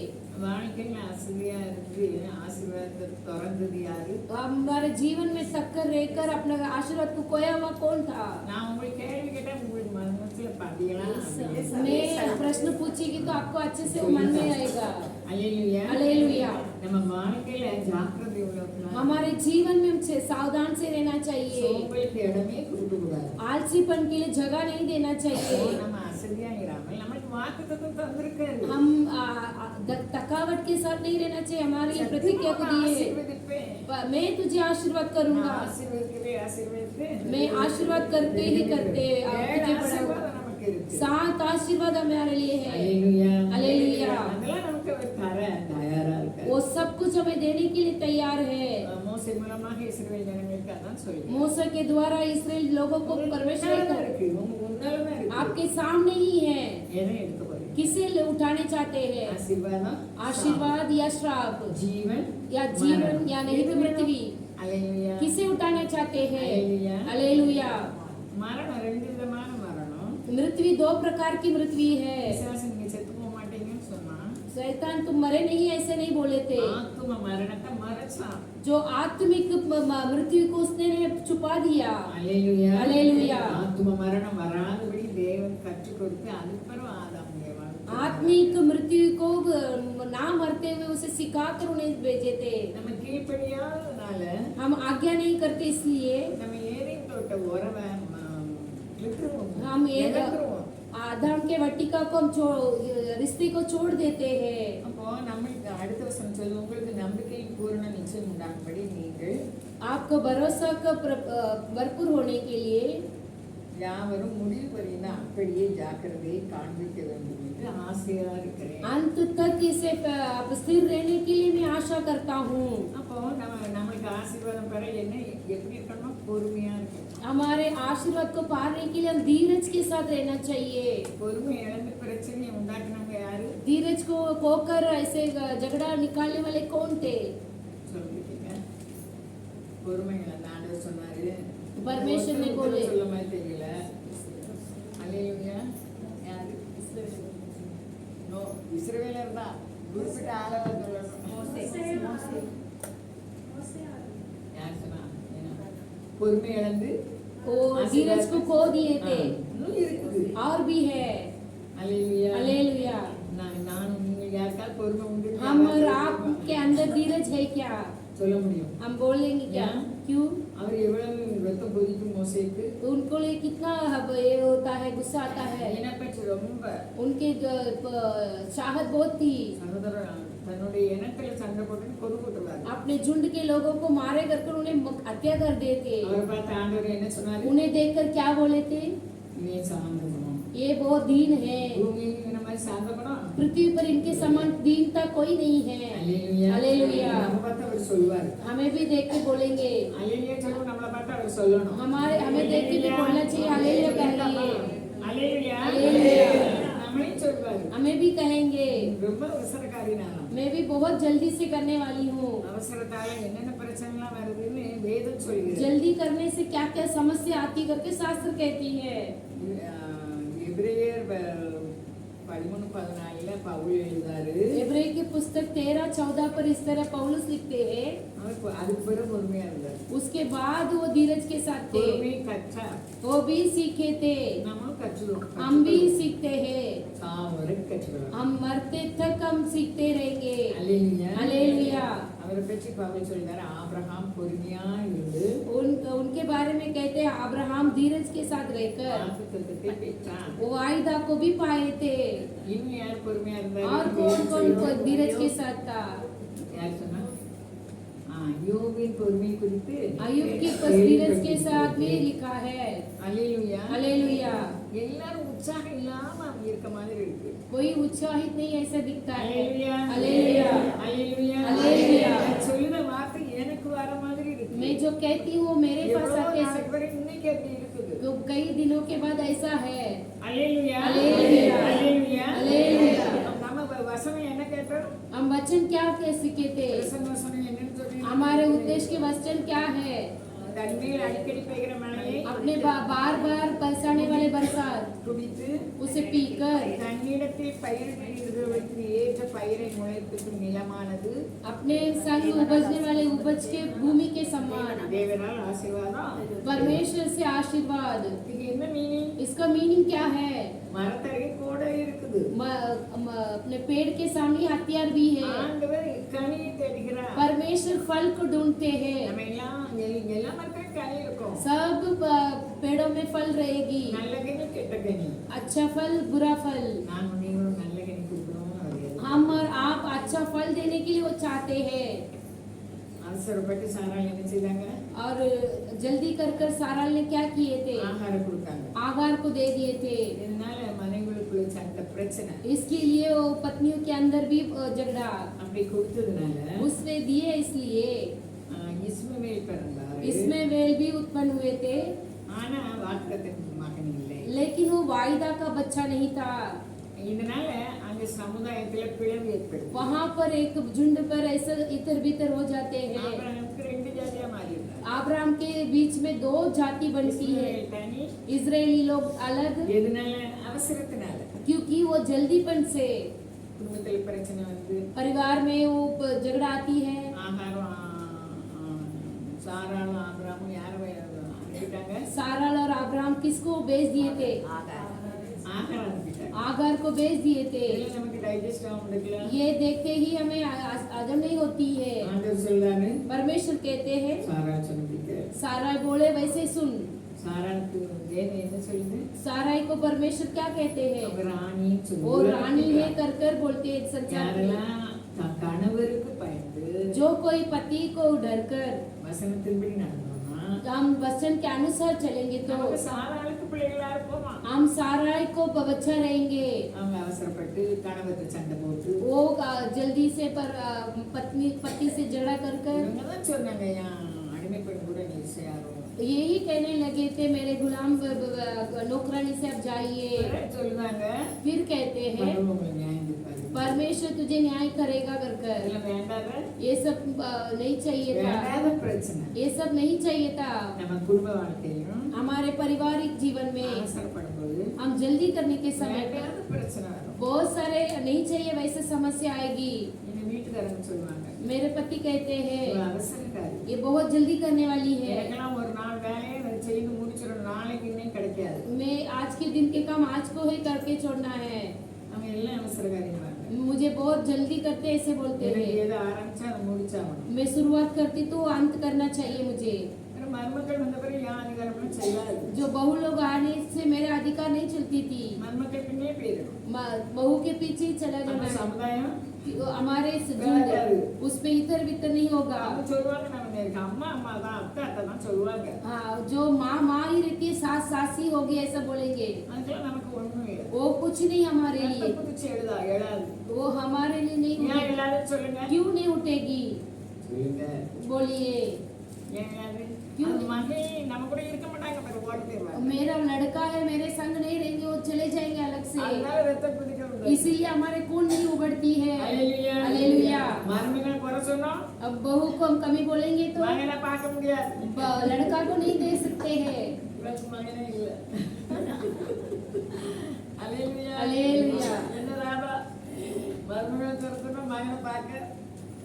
வாழ்க்கையில அசதியா இருந்து ஆசீர்வாதத்தை திறந்தது யாரு? हमारे जीवन में तक कर रहकर अपना आशीर्वाद को खोया हुआ कौन था? நான் உங்களுக்கு கேள்வி கேட்டா உங்களுக்கு மனசுல பாத்தீங்களா? मैं प्रश्न पूछेगी तो आपको अच्छे से वो मन में आएगा। அல்லேலூயா. हालेलुया। நம்ம வாழ்க்கையில ஜாக்கிரதை உள்ளவங்களா हमारे जीवन में हम सावधान से रहना चाहिए। சோம்பலுக்கு இடமே கொடுக்க கூடாது. आलसीपन के लिए जगह नहीं देना चाहिए। நம்ம அசதியா இராமல் நமக்கு வாக்குத்தத்தம் தந்திருக்காரு. हम थकावट के साथ नहीं रहना चाहिए। हमारी प्रतिज्ञा को दिए, ஆசீர்வதிப்பேன். मैं तुझे आशीर्वाद करूंगा। ஆசீர்வதிக்கிறேன். मैं आशीर्वाद करते ही करते तुझे बढ़ाऊंगा। நமக்கு இருக்கு. 7 आशीर्वाद हमारे लिए है। அல்லேலூயா. அல்லேலூயா. அதெல்லாம் நமக்கு அவர் தர தயாரா இருக்காரு. वो सब कुछ हमें देने के लिए तैयार है। மோசே மூலமாக இஸ்ரவேல் ஜனங்களுக்கு அதான் சொல்லுங்க. मूसा के द्वारा इस्राएल लोगों को परमेश्वर இருக்கு. உங்க முன்னால தான் இருக்கு. आपके सामने ही है। எதை எடுத்து போறீங்க? किसे उठाने चाहते हैं? ஆசீர்வாதம், आशीर्वाद या श्राप, जीवन या जीवन या नहीं तो मृत्यु? அல்லேலூயா. किसे उठाना चाहते हैं? அல்லேலூயா. हालेलुया। மரணம் ரெண்டு விதமான மரணம். मृत्यु 2 प्रकार की मृत्यु है। பிசாசு நீங்க செத்து போக மாட்டீங்கன்னு சொன்னா शैतान तुम मरे नहीं ऐसे नहीं बोले थे। ஆத்தும மரணத்தை மறைச்சான். जो आत्मिक मृत्यु को उसने छुपा दिया। அல்லேலூயா. அல்லேலூயா. ஆத்தும மரணம் வராதபடி தேவன் கற்றுக் கொடுத்து அதுக்கப்புறம் ஆதாம் ஏவாள் आत्मिक मृत्यु को ना मरते हुए उसे सिखाकर उन्हें भेजे थे। நம்ம கீழ்ப்படியாதனால हम आज्ञा नहीं करते इसलिए நம்ம ஏதேன் தோட்ட உறவை விட்டுருவோம். हम இழந்துருவோம். आदम के वाटिका को हम रिश्ते को छोड़ देते हैं। அப்போ நம்மளுக்கு அடுத்த வருஷம் சொல்லு உங்களுக்கு நம்பிக்கையின் பூரண நிச்சயம் உண்டாகும்படி நீங்கள் आपको भरोसा का भरपूर होने के लिए யாவரும் முடிவு பரிந்து அப்படியே ஜாக்கிரதையை காண்பிக்க வேண்டும் என்று ஆசையா இருக்கிறேன். अंत तक इसे स्थिर रहने के लिए मैं आशा करता हूँ। அப்போ நம்மளுக்கு ஆசீர்வாதம் பெற என்ன எப்படி இருக்கணும்? பொறுமையா இருக்கணும். हमारे आशीर्वाद को पाने के लिए हम धीरज के साथ रहना चाहिए। பொறுமை இழந்து பிரச்சனையை உண்டாக்குனவங்க யாரு? धीरज को खोकर ऐसे झगड़ा निकालने वाले कौन थे? சொல்லிட்டீங்க. பொறுமை இழந்த ஆண்டவர் சொன்னாரு. परमेश्वर ने बोले சொல்ல மாதிரி தெரியல. அல்லேலூயா. யாரு? நோ, இஸ்ரவேலர் தான். குறிப்பிட்ட ஆளை சொல்லணும். யார் சொன்னா? பொறுமை இழந்து वो धीरज को खो दिए थे இன்னும் இருக்குது. और भी है। அல்லேலூயா. हालेलुया। நான் நீங்க யாருக்காவது பொறுமை உண்டு हम और आपके अंदर धीरज है क्या? சொல்ல முடியும். हम बोलेंगे क्या? क्यों? அவர் எவ்வளவு ரத்தம் கொதிக்கும் மோசேக்கு उनको लिए कितना ये होता है, गुस्सा आता है। இனப்பற்று ரொம்ப उनके चाहत बहुत थी। சகோதரர் தன்னுடைய இனத்துல சண்டை போட்டு கொண்டு போட்டுருவாரு. अपने झुंड के लोगों को मारे कर उन्हें हत्या कर देते। அவர் பார்த்து ஆண்டவர் என்ன சொன்னாரு? उन्हें देखकर क्या बोले थे? இவன் சாந்த குணம். ये बहुत दीन है। பூமியில் இந்த மாதிரி சாந்த குணம். पृथ्वी पर इनके समान दीनता कोई नहीं है। அல்லேலூயா. हालेलुया। நம்ம பார்த்து அவர் சொல்லுவாரு. हमें भी देख के बोलेंगे। அல்லேலூயா சொல்லுவோம். நம்மளை பார்த்து அவர் சொல்லணும். हमें देख के भी बोलना चाहिए हालेलुया कहिए। அல்லேலூயா. हालेलुया। நம்மளையும் சொல்வாரு. हमें भी कहेंगे। ரொம்ப அவசரக்காரி நான். मैं भी बहुत जल्दी से करने वाली हूँ। அவசரத்தால என்னென்ன பிரச்சனைலாம் வருதுன்னு வேதம் சொல்லுது. जल्दी करने से क्या क्या समस्या आती करके शास्त्र कहती है। எபிரேயர் 13:14 பவுல் எழுதாரு. इब्रानी की पुस्तक 13:14 पर इस तरह पौलुस लिखते हैं। அதுக்கு பிறகு பொறுமையா இருந்தார். उसके बाद वो धीरज के साथ थे। பொறுமை கற்றா. वो भी सीखे थे। நம்மளும் கற்றுக்கிறோம். हम भी सीखते हैं। சாவரை கற்றுக்கிறோம். हम मरते तक हम सीखते रहेंगे। அல்லேலூயா. हालेलुया। அவரை பற்றி பவுல் சொல்றாரு, ஆபிரகாம் பொறுமையா இருந்து उनके बारे में कहते हैं अब्राहम धीरज के साथ रहकर வாக்குத்தத்தத்தை பெற்றான். वो वायदा को भी पाए थे। இன்னும் யார் பொறுமையா இருந்தாரு? और कौन कौन धीरज के साथ था? யார் சொன்னா? யோபின் பொறுமை குறித்து अय्यूब की धीरज के साथ भी लिखा है। அல்லேலூயா. हालेलुया। எல்லாரும் உற்சாகம் இல்லாம இருக்க மாதிரி இருக்கு. कोई उत्साहित नहीं ऐसा दिखता है। அல்லேலூயா. हालेलुया। அல்லேலூயா. அல்லேலூயா. சொல்லுற வார்த்தை எனக்கு வர மாதிரி இருக்கு. मैं जो कहती हूँ मेरे पास आके நாளைக்கு வரை இன்னைக்கு அப்படி இருக்குது. तो कई दिनों के बाद ऐसा है। அல்லேலூயா. அல்லேலூயா। அல்லேலூயா. அல்லேலூயா। நம்ம வசனம் என்ன கேட்டோம்? हम वचन क्या कह सीखे थे? வசனம் என்னன்னு சொல்லி हमारे उद्देश्य के वचन क्या है? தண்ணீர் அடிக்கடி பெய்கிற மழையை अपने बार बार बरसाने वाले बरसात குடித்து उसे पीकर தண்ணீரத்தில் பயிரிடுகிறவர்களுக்கு ஏற்ற பயிரை முளைப்பிக்கும் நிலமானது अपने संग उपजने वाले उपज के भूमि के समान தேவனால் ஆசீர்வாதம். परमेश्वर से आशीर्वाद। இது என்ன மீனிங்? इसका मीनिंग क्या है? மரத்தடி கூட இருக்குது. अपने पेड़ के सामने हथियार भी है। ஆண்டவர் கனியை தேடுகிறார். परमेश्वर फल को ढूंढते हैं। நம்ம எல்லாம் எல்லா மரத்திலும் கனி இருக்கும். सब पेड़ों में फल रहेगी, நல்ல கனி கெட்ட கனி. अच्छा फल बुरा फल। நான் நீங்களும் நல்ல கனி கொடுக்கணும்னு அவர் हम और आप अच्छा फल देने के लिए वो चाहते हैं। அவசரப்பட்டு சாராள் என்ன செய்தாங்க? और जल्दी कर साराल ने क्या किए थे? ஆகாரம் கொடுத்தாங்க. आहार को दे दिए थे। இதனால மனைவிகளுக்குள்ள சண்டை பிரச்சனை. इसके लिए वो पत्नियों के अंदर भी झगड़ा அப்படி கொடுத்ததுனால उसने दिए, इसलिए இஸ்மவேல் பிறந்தாரு. इसमें वेल भी उत्पन्न हुए थे। ஆனா வாக்குத்தத்தத்தின் மகன் இல்லை. लेकिन वो वायदा का बच्चा नहीं था। இதனால அங்க சமுதாயத்துல பிளவு ஏற்படுது. वहाँ पर एक झुंड पर ऐसा इतर बितर हो जाते हैं। ஆபிரகாமுக்கு ரெண்டு ஜாதியா மாறிடுறாரு. आब्राम के बीच में दो जाति बनती है। இஸ்ரவேல் தனி. इजरायली लोग अलग, எதனால? அவசரத்தினால. क्योंकि वो जल्दीपन से குடும்பத்துல பிரச்சனை வந்து परिवार में वो झगड़ा आती है। ஆகாரம் சாராளும் ஆபிரகாமும் யாரை அனுப்பிட்டாங்க? सारा और अब्राहम किसको भेज दिए थे? ஆகாரம் அனுப்பிட்டாங்க. आगार को भेज दिए थे। இதெல்லாம் நமக்கு டைஜஸ்ட் ஆக முடியல. ये देखते ही हमें हजम नहीं होती है। ஆண்டவர் சொல்றாரு, परमेश्वर कहते हैं சாரா சொன்னதுக்கு सारा बोले वैसे सुन। சாராளுக்கு வேதம் என்ன சொல்லுது? साराई को परमेश्वर क्या कहते हैं? அவங்க ராணின்னு वो சொல்லுது. रानी है कर बोलते हैं संसार में। யாரெல்லாம் தன் கணவருக்கு பயந்து जो कोई पति को डर कर வசனத்தின்படி நடந்தோம்னா हम वचन के अनुसार चलेंगे तो நமக்கு சாராளுக்கு பிள்ளைகளா இருப்போமா? हम साराई को बच्चा रहेंगे। அவங்க அவசரப்பட்டு கணவர்கிட்ட சண்டை போட்டு वो जल्दी से पति से झगड़ा कर இவங்கதான் சொன்னாங்க, என் அடிமை பெண் கூட நீ சேரும். यही कहने लगे थे मेरे गुलाम नौकरानी से अब जाइए। சொல்லுவாங்க, फिर कहते हैं கடவுள் உங்களை நியாயம் தீர்ப்பாரு. परमेश्वर तुझे न्याय करेगा कर कर இதெல்லாம் வேண்டாத ये सब नहीं चाहिए था, வேண்டாத பிரச்சனை. ये सब नहीं चाहिए था। நம்ம குடும்ப வாழ்க்கையிலும் हमारे पारिवारिक जीवन में அவசரப்படும் போது हम जल्दी करने के समय வேண்டாத பிரச்சனை வரும். बहुत सारे नहीं चाहिए वैसे समस्या आएगी। எங்க வீட்டுக்காரங்க சொல்லுவாங்க, मेरे पति कहते "இவ हैं அவசரக்காரி. ये बहुत जल्दी करने वाली है, எனக்கெல்லாம் ஒரு நாள் வேலையை நான் செய்து முடிச்சிடும், நாளைக்கு இன்னும் கிடைக்காது." मैं आज के दिन के काम आज को ही करके छोड़ना है, அவங்க எல்லாம் அவசரக்காரிங்க. मुझे बहुत जल्दी करते ऐसे बोलते எனக்கு हैं। ஏதோ ஆரம்பிச்சா அதை முடிச்சாகணும். मैं शुरुआत करती तो अंत करना चाहिए मुझे। ஆனா மருமக்கள் வந்த பிறகு என் அதிகாரம்லாம் செய்யாது. जो बहू लोग आने से मेरे अधिकार नहीं चलती थी, மருமக்கள் பின்னே போயிடும். बहू के पीछे ही चला நம்ம जाना है। சமுதாயம் हमारे झुंड उस पे इधर वितर नहीं होगा। அவங்க சொல்லுவாங்க, நம்ம நேருக்கு அம்மா அம்மா தான், அத்தை அத்தை தான் சொல்லுவாங்க. हाँ, जो माँ माँ ही रहती है, सास सास ही होगी ऐसा बोलेंगे, அதுக்கெல்லாம் நமக்கு ஒண்ணும் இல்லை. वो कुछ नहीं हमारे ரத்தம் लिए, குதிச்சு எழாது. वो हमारे लिए नहीं ஏன் उठेगी। எழாதுன்னு சொல்லுங்க. क्यों नहीं उठेगी சொல்லுங்க. बोलिए। ஏன் எழாது? क्यों? அது மகன் நம்ம கூட இருக்க மாட்டாங்க, பிறகு ஓடி போயிடுவாங்க. मेरा लड़का है, मेरे संग नहीं रहेंगे, वो चले जाएंगे अलग से, அதனால ரத்தம் குதிக்கிறது. इसीलिए हमारे खून नहीं उबड़ती है। அல்லேலூயா. हालेलुया। மருமகள் குறை சொன்னோம், अब बहू को हम कमी बोलेंगे तो மகனை பார்க்க முடியாது. लड़का को नहीं दे सकते हैं। இவருக்கு மகனே இல்லை. அல்லேலூயா. அல்லேலூயா. என்ன ராபா, மருமகளை குறை சொன்னா மகனை பார்க்க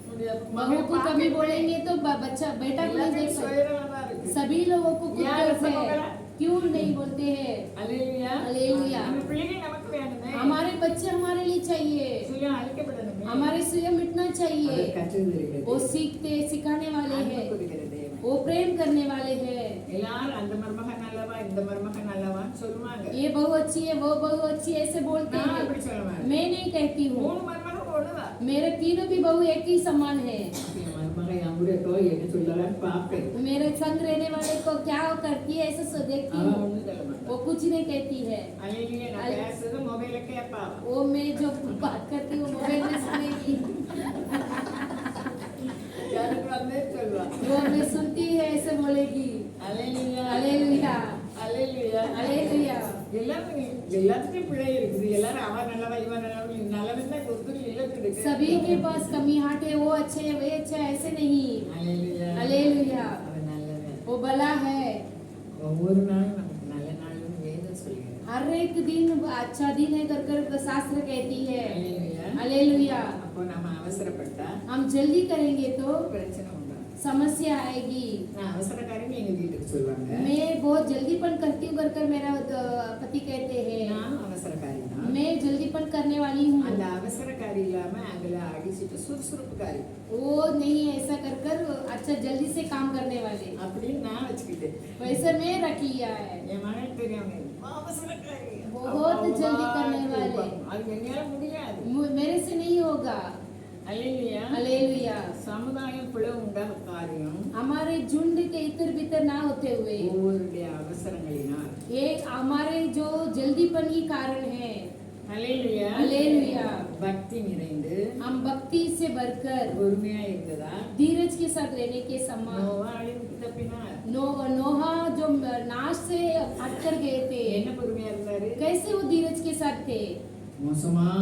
முடியாது. बहू को कमी बोलेंगे तो बच्चा बेटा को नहीं देख எல்லாத்துக்கும் सकते। சுயநலமா தான் இருக்கு. सभी लोगों को कुछ यार, गर्व सब है, होगा। क्यों नहीं बोलते हैं? அல்லேலூயா. அல்லேலூயா। நம்ம பிள்ளைகள் நமக்கு வேணுமே. हमारे बच्चे हमारे लिए चाहिए, சுயம் அழிக்கப்படணுமே. हमारे स्वयं मिटना அதை चाहिए। கற்றுத்தருகிறது. वो सीखते सिखाने वाले அன்பு हैं, கொடுக்கிற தேவன். वो प्रेम करने वाले हैं। எல்லாரும் அந்த மருமகன் நல்லவா, இந்த மருமகன் நல்லவான்னு சொல்லுவாங்க. ये बहू अच्छी है, वो बहू अच्छी है ऐसे बोलते நான் हैं। அப்படி சொல்ல மாட்டேன். मैं नहीं कहती हूँ, மூணு மருமகன் ஒண்ணுதான். मेरे तीनों भी बहू एक ही समान है। என் மருமகன் என் கூட இருக்கோ என்ன சொல்லலான்னு பார்ப்பேன். मेरे संग रहने वाले को क्या करती है ऐसा देखती அவன் हूँ, ஒண்ணும் சொல்ல மாட்டான். वो कुछ नहीं कहती है। அல்லேலூயா. நான் அல்லே- பேசுறது மொபைல கேட்பா. वो मैं जो बात करती हूँ मोबाइल में सुनेगी, எனக்கு வந்தே சொல்லுவா. वो मैं सुनती है ऐसे बोलेगी। அல்லேலூயா. हालेलुया। அல்லேலூயா. हालेलुया। எல்லாத்துக்கும் பிழை இருக்குது. எல்லாரும் அவன் நல்லவா இவன் நல்லவா நல்லவன் தான் ஒருத்தர் இல்லத்துக்கு இருக்கு. सभी के पास कमी हाट है, वो अच्छे है वे अच्छा है ऐसे नहीं। அல்லேலூயா. हालेलुया। அவன் நல்லவன். वो भला है। ஒவ்வொரு நாளும் நமக்கு நல்ல நாள்னு வேதம் சொல்லுகிறது. हर एक दिन अच्छा दिन है कर कर शास्त्र कहती है। அல்லேலூயா. हालेलुया। அப்போ நம்ம அவசரப்பட்டா हम जल्दी करेंगे तो பிரச்சனை உண்டாகும். समस्या आएगी। நான் அவசரக்காரின்னு எங்க வீட்டுக்கு சொல்லுவாங்க. मैं बहुत जल्दीपन करती हूँ कर मेरा पति कहते हैं, நானும் அவசரக்காரி தான். मैं जल्दीपन करने वाली हूँ। அந்த அவசரக்காரி இல்லாம அதுல அடிச்சிட்டு சுறுசுறுப்புக்காரி वो नहीं है ऐसा कर अच्छा जल्दी से काम करने वाले, அப்படின்னு நான் வச்சுக்கிட்டேன். वैसे मैं रख लिया है। என் மகன் தெரியும் அவசரக்காரி. बहुत जल्दी करने वाले। அது என்னால முடியாது. मेरे से नहीं होगा। அல்லேலூயா. हालेलुया। சமுதாயம் பிளவு உண்டாக காரியம் हमारे झुंड के इतर बितर ना होते हुए ஒவ்வொருடைய அவசரங்களினால். ये हमारे जो जल्दीपन ही कारण है। அல்லேலூயா. हालेलुया। பக்தி நிறைந்து हम भक्ति से भरकर பொறுமையா இருந்ததா धीरज के साथ रहने के समान நோவா அழிவுக்கு தப்பினார். नोहा जो नाश से हट कर गए थे, என்ன பொறுமையா இருந்தாரு? कैसे वो धीरज के साथ थे। மோசமான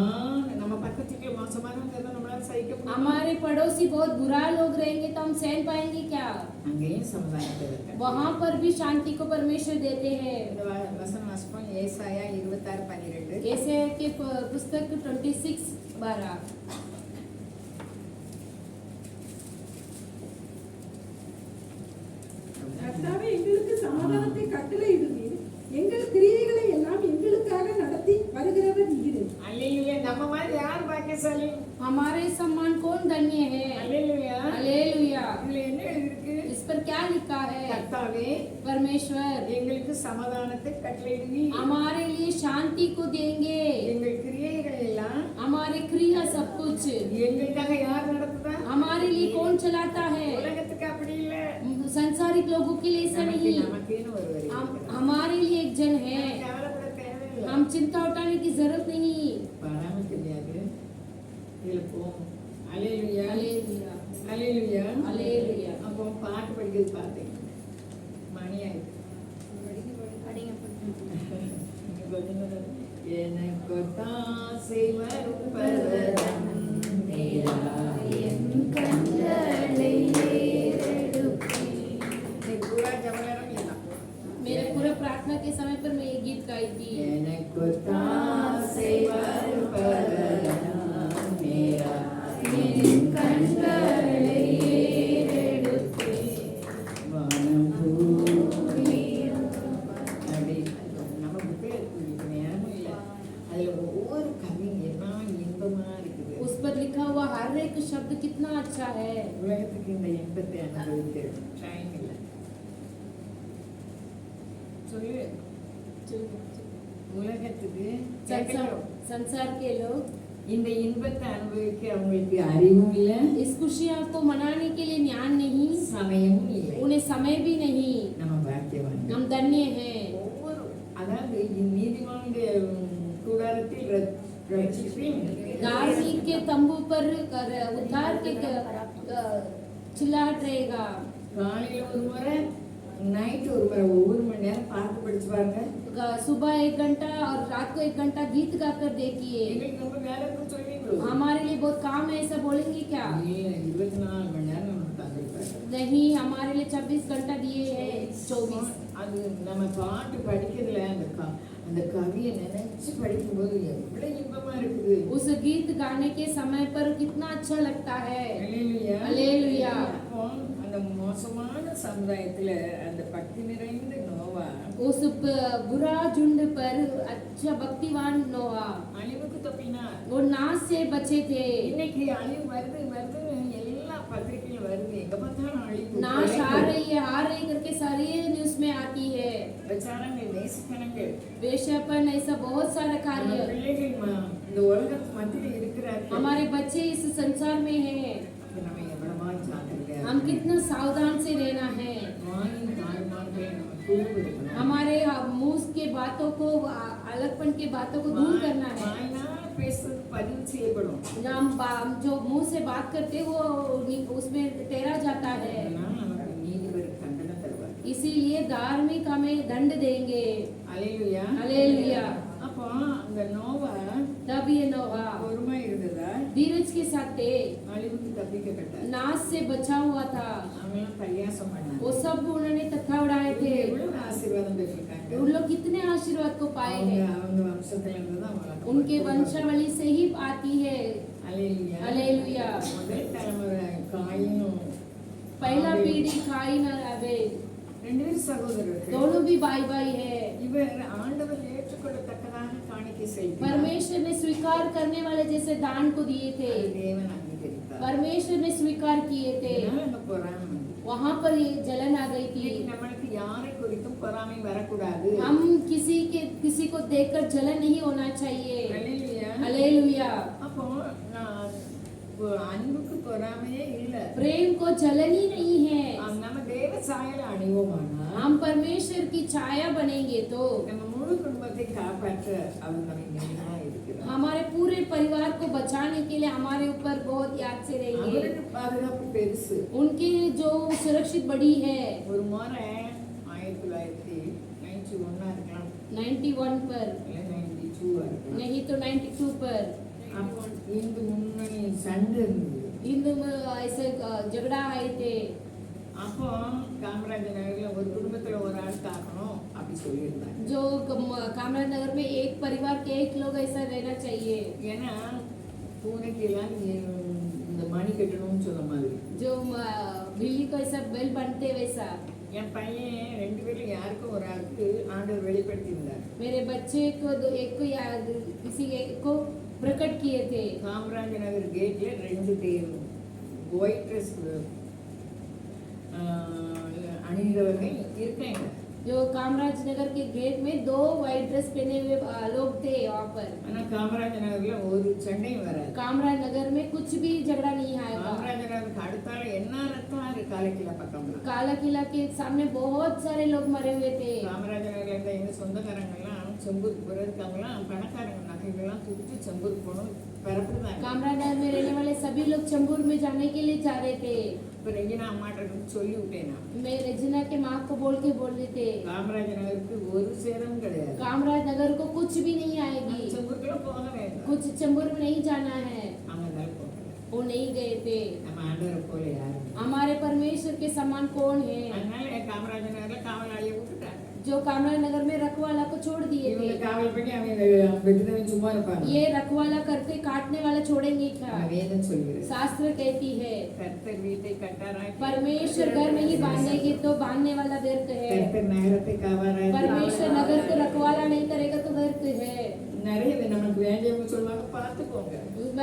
நம்ம பக்கத்துக்கு மோசமானவங்க இருந்தா நம்மளால சகிக்க முடியுமா? हमारे पड़ोसी बहुत बुरा लोग रहेंगे तो हम सहन पाएंगे क्या? அங்கேயும் சமுதாயத்தை வைக்க. वहाँ पर भी शांति को परमेश्वर देते हैं। இந்த வசனம் வாசிப்போம். ஏசாயா 26:12. ऐसे के पुस्तक 26:12। கர்த்தாவே எங்களுக்கு சமாதானத்தை கட்டளையிடுவீர், எங்கள் கிரியைகளை எல்லாம் எங்களுக்காக நடத்தி வருகிறவர் நீர்। அல்லேலூயா. நம்ம மாதிரி யார் பாக்கியசாலி? हमारे सम्मान कौन धन्य है। அல்லேலூயா. हालेलुया। இதுல என்ன எழுதிருக்கு? इस पर क्या लिखा है? கர்த்தாவே परमेश्वर எங்களுக்கு சமாதானத்தை கட்டளையிடுவீர், हमारे लिए शांति को देंगे, எங்கள் கிரியைகள் எல்லாம் हमारे क्रिया सब कुछ எங்களுக்காக யார் நடத்துதா? हमारे लिए कौन चलाता है। உலகத்துக்கு அப்படி இல்ல. संसारिक लोगों के लिए ऐसा नहीं, நமக்குன்னு ஒருவர் இருக்கிறார். हमारे लिए एक जन है। கவலைப்பட தேவையில்லை. हम चिंता उठाने की जरूरत नहीं। வராம தெரியாது. இதுல போவோம். அல்லேலூயா. हालेलुया। அல்லேலூயா. हालेलुया। அப்போ பாட்டு படிக்கிறது பார்த்தேன். மணி ஆயிடுச்சு. எனக்கு தாசை வருப்பவர் पर लिखा हुआ हर एक शब्द कितना अच्छा है। உலகத்துக்கு இந்த இன்பத்தை அனுபவிக்கிறது டைம் இல்லை. சொல்லு. உலகத்துக்கு संसार के लोग இந்த இன்பத்தை அனுபவிக்க அவங்களுக்கு அறிவும் இல்லை, इस खुशियाँ को मनाने के लिए ज्ञान नहीं, சமயமும் இல்லை. उन्हें समय भी नहीं। நம்ம பாக்கியவான். हम धन्य हैं। ஒவ்வொரு அதாவது நீதிமானுடைய கூடாரத்தில் ரட்சிப்பின் धार्मिक के तंबू पर उद्धार के चिल्लाहट रहेगा। காலையில ஒரு முறை நைட் ஒரு முறை ஒவ்வொரு மணி நேரம் பார்த்து படிச்சு பாருங்க. सुबह 1 घंटा और रात को 1 घंटा गीत गाकर देखिए। எங்களுக்கு ரொம்ப வேலை இருக்குன்னு சொல்றீங்களோ? हमारे लिए बहुत काम है ऐसा बोलेंगे क्या? இல்ல 24 மணி நேரம் நமக்கு தந்திருக்காரு. नहीं, हमारे लिए 24 घंटा दिए हैं। 24 அது நம்ம பாட்டு படிக்கிறதுல அந்த கவியை நினைச்சு படிக்கும்போது எவ்வளவு இன்பமா இருக்குது. उस गीत गाने के समय पर कितना अच्छा लगता है। அல்லேலூயா. அல்லேலூயா. அப்போ அந்த மோசமான சமுதாயத்துல அந்த பக்தி நிறைந்த நோவா उस बुरा झुंड पर अच्छा भक्तिवान नोआ அழிவுக்கு தப்பினார். वो नाश से बचे थे। இன்னைக்கு அழிவு வருதுன்னு எல்லா பத்திரிகையிலும் வருது. எங்க பார்த்தாலும் அழிவு. नाश आ रही करके सारी न्यूज में आती है। விசாரங்கள் நேசிக்கணுங்கள். वेश्यापन ऐसा बहुत सारा நம்ம कार्य। பிள்ளைகள் இந்த உலகத்து மத்தியில் இருக்கிறார்கள். हमारे बच्चे इस संसार में हैं। நம்ம எவ்வளவா ஜாக்கிரதையா हम कितना सावधान से रहना है। வாயின் தாழ்மார்களை நம்ம துறவிருக்கணும். हमारे मुंह के बातों को अलगपन के बातों को दूर करना है। வாயினால் பேசுறது பதிவு செய்யப்படும். हम जो मुंह से बात करते हैं, वो उसमें तेरा जाता है। அதனால நமக்கு நீதிபதி தண்டனை தருவார். इसीलिए धार्मिक हमें दंड देंगे। அல்லேலூயா. हालेलुया। அப்போ அந்த நோவா तब ये नोहा பொறுமை இருந்ததா धीरज के साथ थे, அழிவுக்கு தப்பிக்கப்பட்டார். नाश से बचा हुआ था। அவங்களாம் பரியாசம் பண்ணாங்க. वो सब उन्होंने तथा उड़ाए थे। எவ்வளவு ஆசீர்வாதம் பெற்றிருக்காங்க. उन लोग कितने आशीर्वाद को पाए हैं। அவங்க வம்சத்துல இருந்து தான் அவங்களுக்கு उनके वंशावली से ही आती है। அல்லேலூயா. हालेलुया। முதல் தலைமுறை காயினும் पहला पीढ़ी काइन और आबेल, ரெண்டு பேரும் சகோதரர்கள். दोनों भी भाई भाई है। இவர் ஆண்டவர் ஏற்றுக்கொள்ளத்தக்கதாக காணிக்கை செய்தார். परमेश्वर ने स्वीकार करने वाले जैसे दान को दिए थे, தேவன் அங்கீகரித்தார். परमेश्वर ने स्वीकार किए थे। இதனால அந்த பொறாமை வந்து. वहाँ पर ये जलन आ गई थी। இன்னைக்கு நம்மளுக்கு யாரை குறித்தும் பொறாமை வரக்கூடாது. हम किसी को देखकर जलन नहीं होना चाहिए। அல்லேலூயா. हालेलुया। அப்போ அன்புக்கு பொறாமையே இல்ல. प्रेम को जलन ही नहीं है। நம்ம தேவ சாயல அணிவோமானா हम परमेश्वर की छाया बनेंगे तो நம்ம முழு குடும்பத்தை காப்பாற்ற அவர் நம்ம நினைவா இருக்கிறார். हमारे पूरे परिवार को बचाने के लिए हमारे ऊपर बहुत याद से रहेंगे। அவருக்கு பாதுகாப்பு பெருசு. उनकी जो सुरक्षित बड़ी है। ஒரு முறை 1991 இருக்கலாம், 91 पर இல்ல 92 இருக்கலாம். नहीं तो 92 पर அப்போ இந்து முன்னணி சண்டை இருந்தது. हिंदू में ऐसे झगड़ा आए थे। அப்போ காமராஜ் நகர்ல ஒரு குடும்பத்துல ஒரு ஆள் தாக்கணும் அப்படி சொல்லியிருந்தாங்க. जो कामराज नगर में एक परिवार के एक लोग ऐसा रहना चाहिए। ஏன்னா பூனைக்கு எல்லாம் இந்த மணி கட்டணும்னு சொன்ன மாதிரி जो बिल्ली को ऐसा बेल बनते वैसा என் பையன் ரெண்டு பேரும் யாருக்கும் ஒரு ஆளுக்கு ஆண்டவர் வெளிப்படுத்தியிருந்தார். मेरे बच्चे को एक को या किसी एक को प्रकट किए थे। காமராஜ் நகர் கேட்ல ரெண்டு பேரும் ஒயிட் ட்ரெஸ் அணிந்தவர்கள் இருக்காங்க. जो कामराज नगर के गेट में 2 व्हाइट ड्रेस पहने हुए लोग थे वहाँ पर। ஆனா காமராஜ் நகர்ல ஒரு சண்டையும் வராது. कामराज नगर में कुछ भी झगड़ा नहीं आएगा। காமராஜ் நகருக்கு அடுத்தால என்ன ரத்தம் அது காலைக்கில பக்கம்ல. काला किला के सामने बहुत सारे लोग मरे हुए थे। காமராஜ் நகர்ல இருந்த எங்க சொந்தக்காரங்கெல்லாம் செம்பூருக்கு போறதுக்காங்கலாம் பணக்காரங்க நகைகள்லாம் தூக்கி செம்பூருக்கு போகணும் பரப்புறாங்க. कामराज नगर में रहने वाले सभी लोग चंबूर में जाने के लिए जा रहे थे। இப்ப ரெஜினா அம்மாட்ட சொல்லி விட்டேனா मैं रेजिना के माँ को बोल रहे थे காமராஜ் நகருக்கு ஒரு சேதம் கிடையாது. कामराज नगर को कुछ भी नहीं आएगी। செம்பூருக்குள்ள போக வேண்டாம். कुछ चंबूर में नहीं जाना है। அங்க இருந்தாலும் போகல. वो नहीं गए थे। நம்ம ஆண்டவரை போல யாரும். हमारे परमेश्वर के समान कौन है। அதனால காமராஜ் நகர்ல காவலாளியை விட்டுட்டாங்க. जो कामरा नगर में रखवाला को छोड़ दिए இவங்க थे। காவல் பண்ணி அவங்க வெட்டுதவன் சும்மா இருப்பாங்க. ये रखवाला करके काटने वाला छोड़ेंगे क्या? ஆனா வேதம் சொல்கிறது शास्त्र कहती है கர்த்தர் வீட்டை கட்டாராக்கி परमेश्वर घर नहीं बांधेंगे तो बांधने वाला व्यर्थ है। கர்த்தர் நகரத்தை காவாராக்கி परमेश्वर नगर को रखवाला नहीं करेगा तो व्यर्थ है। நிறைய நமக்கு வேண்டியவங்க சொல்லுவாங்க பார்த்துக்கோங்க.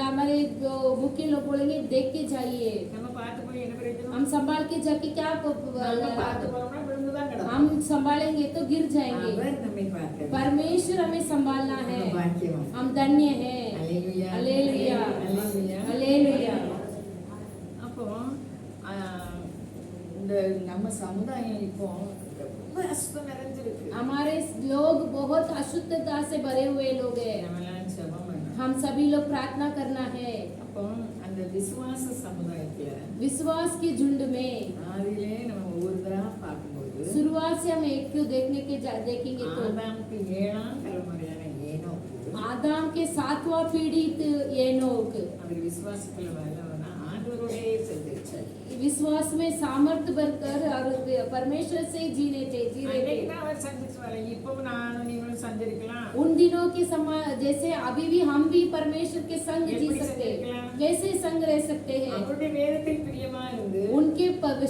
हमारे जो मुख्य लोग बोलेंगे देख के जाइए। நம்ம பார்த்து போய் என்ன பிரயோஜனம்? हम संभाल के जाके क्या நம்ம பார்த்து போறோம்னா விழுந்துதான் கிடக்கும். हम संभालेंगे तो गिर जाएंगे। அவர் நம்மை பார்க்கிறார். परमेश्वर हमें संभालना है। நம்ம பாக்கியவான். हम धन्य हैं। அல்லேலூயா. அல்லேலூயா. அல்லேலூயா. हालेलुया। அப்போ இந்த நம்ம சமுதாயம் இப்போ ரொம்ப அசுத்தம் நிறைஞ்சிருக்கு. हमारे लोग बहुत अशुद्धता से भरे हुए लोग हैं। நம்மளாம் ஜெபம் பண்ணணும். हम सभी लोग प्रार्थना करना है। அப்போ அந்த விசுவாச சமுதாயத்துல विश्वास के झुंड में ஆதியிலே நம்ம ஒவ்வொருத்தரா பார்க்கும்போது शुरुआत से हम एक को देखेंगे तो ஆதாமுக்கு 7ஆம் தலைமுறையான ஏனோக்கு आदम के 7वां पीड़ित एनोक அவர் விசுவாசத்துல வரலவனா ஆண்டவரோடே செஞ்சிருச்சார். विश्वास में सामर्थ्य भरकर और परमेश्वर से जी रहे थे। அன்னைக்குதான் அவர் சந்திச்சு வரல. இப்போ நானும் நீங்களும் சந்திருக்கலாம். उन दिनों के जैसे अभी भी हम भी परमेश्वर के संग जी எப்படி सकते हैं। சந்திக்கலாம்? कैसे संग रह सकते हैं? அவருடைய வேதத்தில் பிரியமா இருந்து उनके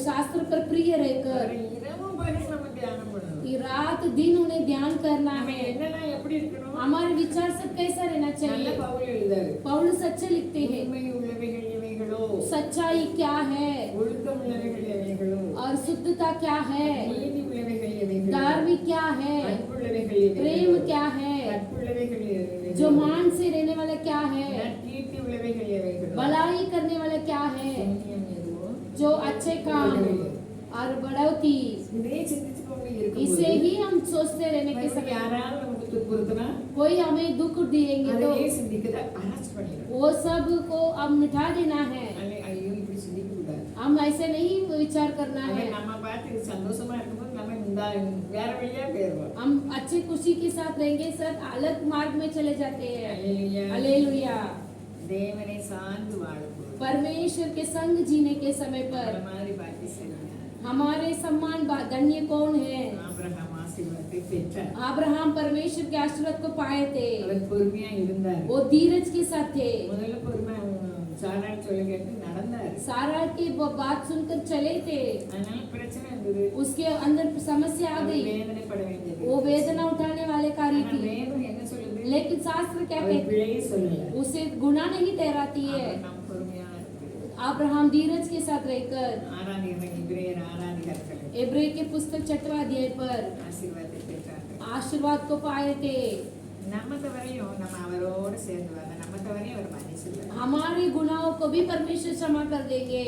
शास्त्र पर प्रिय रहकर அவர் இரவும் பகலும் நம்ம தியானம் பண்ணணும். कि रात दिन उन्हें ध्यान करना நம்ம है। என்னெல்லாம் எப்படி இருக்கணும்? हमारे विचार सब कैसा रहना நல்ல चाहिए? பவுல் எழுதாரு. पौलुस अच्छे लिखते हैं। உண்மை உள்ளவைகள் எவைகளோ, सच्चाई क्या है ஒழுக்கம் உள்ளவைகள் எவைகளோ, और शुद्धता क्या है, நீதி உள்ளவைகள் எவைகளோ, धार्मिक क्या है, அன்புள்ளவைகள் எவைகளோ, प्रेम क्या है, கற்புள்ளவைகள் எவைகளோ, जो मान से रहने वाला क्या है, நற்கீர்த்தி உள்ளவைகள் எவைகளோ, भलाई करने वाला क्या है, புண்ணியம் எதுவோ, जो अच्छे काम और बढ़ोती, இதே சிந்திச்சு கொண்டு इसे இருக்கும்போது ही हम सोचते रहने के மறுபடியும் समय யாராவது நமக்கு துன்புறுத்தினா कोई हमें दुख देंगे तो அதையே சிந்திக்கத அரெஸ்ட் பண்ணிடணும். वो सब को अब मिटा देना है। ஐயோ இப்படி சிந்திக்க கூடாது. हम ऐसे नहीं विचार करना அவன் है। நம்ம பார்த்து சந்தோஷமா இருக்கும்போது நம்ம இந்த வேற வழியா போயிடுவோம். हम अच्छी खुशी के साथ रहेंगे, सब अलग मार्ग में चले जाते हैं। அல்லேலூயா. हालेलुया। தேவனை சார்ந்து வாழும்போது परमेश्वर के संग जीने के समय அந்த पर மாதிரி பாக்கி செய்யணும். हमारे सम्मान धन्य कौन है? ஆபிரகாம் ஆசீர்வாதத்தை பெற்றார். अब्राहम परमेश्वर के आशीर्वाद को पाए थे। அவர் பொறுமையா இருந்தார். वो धीरज के साथ थे। முதல்ல பொறுமை சாராள் சொல்ல கேட்டு நடந்தார். सारा की बात सुनकर चले थे। அதனால பிரச்சனை இருந்தது. उसके अंदर समस्या आ அவர் गई। வேதனைப்பட வேண்டியது. वो वेदना उठाने वाले कार्य ஆனா थी। வேதம் என்ன சொல்லுது? लेकिन शास्त्र क्या அவர் कहते? பிழையே சொல்லல. उसे गुनाह नहीं ठहराती है। நாம் பொறுமையா இருக்கிறது. अब्राहम धीरज के साथ रहकर ஆராதிக்கிறவங்க இப்ரேயர் ஆராதிகர்கள் इब्री के पुस्तक 6वां अध्याय पर ஆசீர்வாதத்தை பெற்றார்கள். आशीर्वाद को पाए थे। நம்ம தவறையும் நம்ம அவரோட சேர்ந்து வர நம்ம தவறையும் அவர் மன்னிச்சிருவார். हमारे गुनाहों को भी परमेश्वर क्षमा कर देंगे।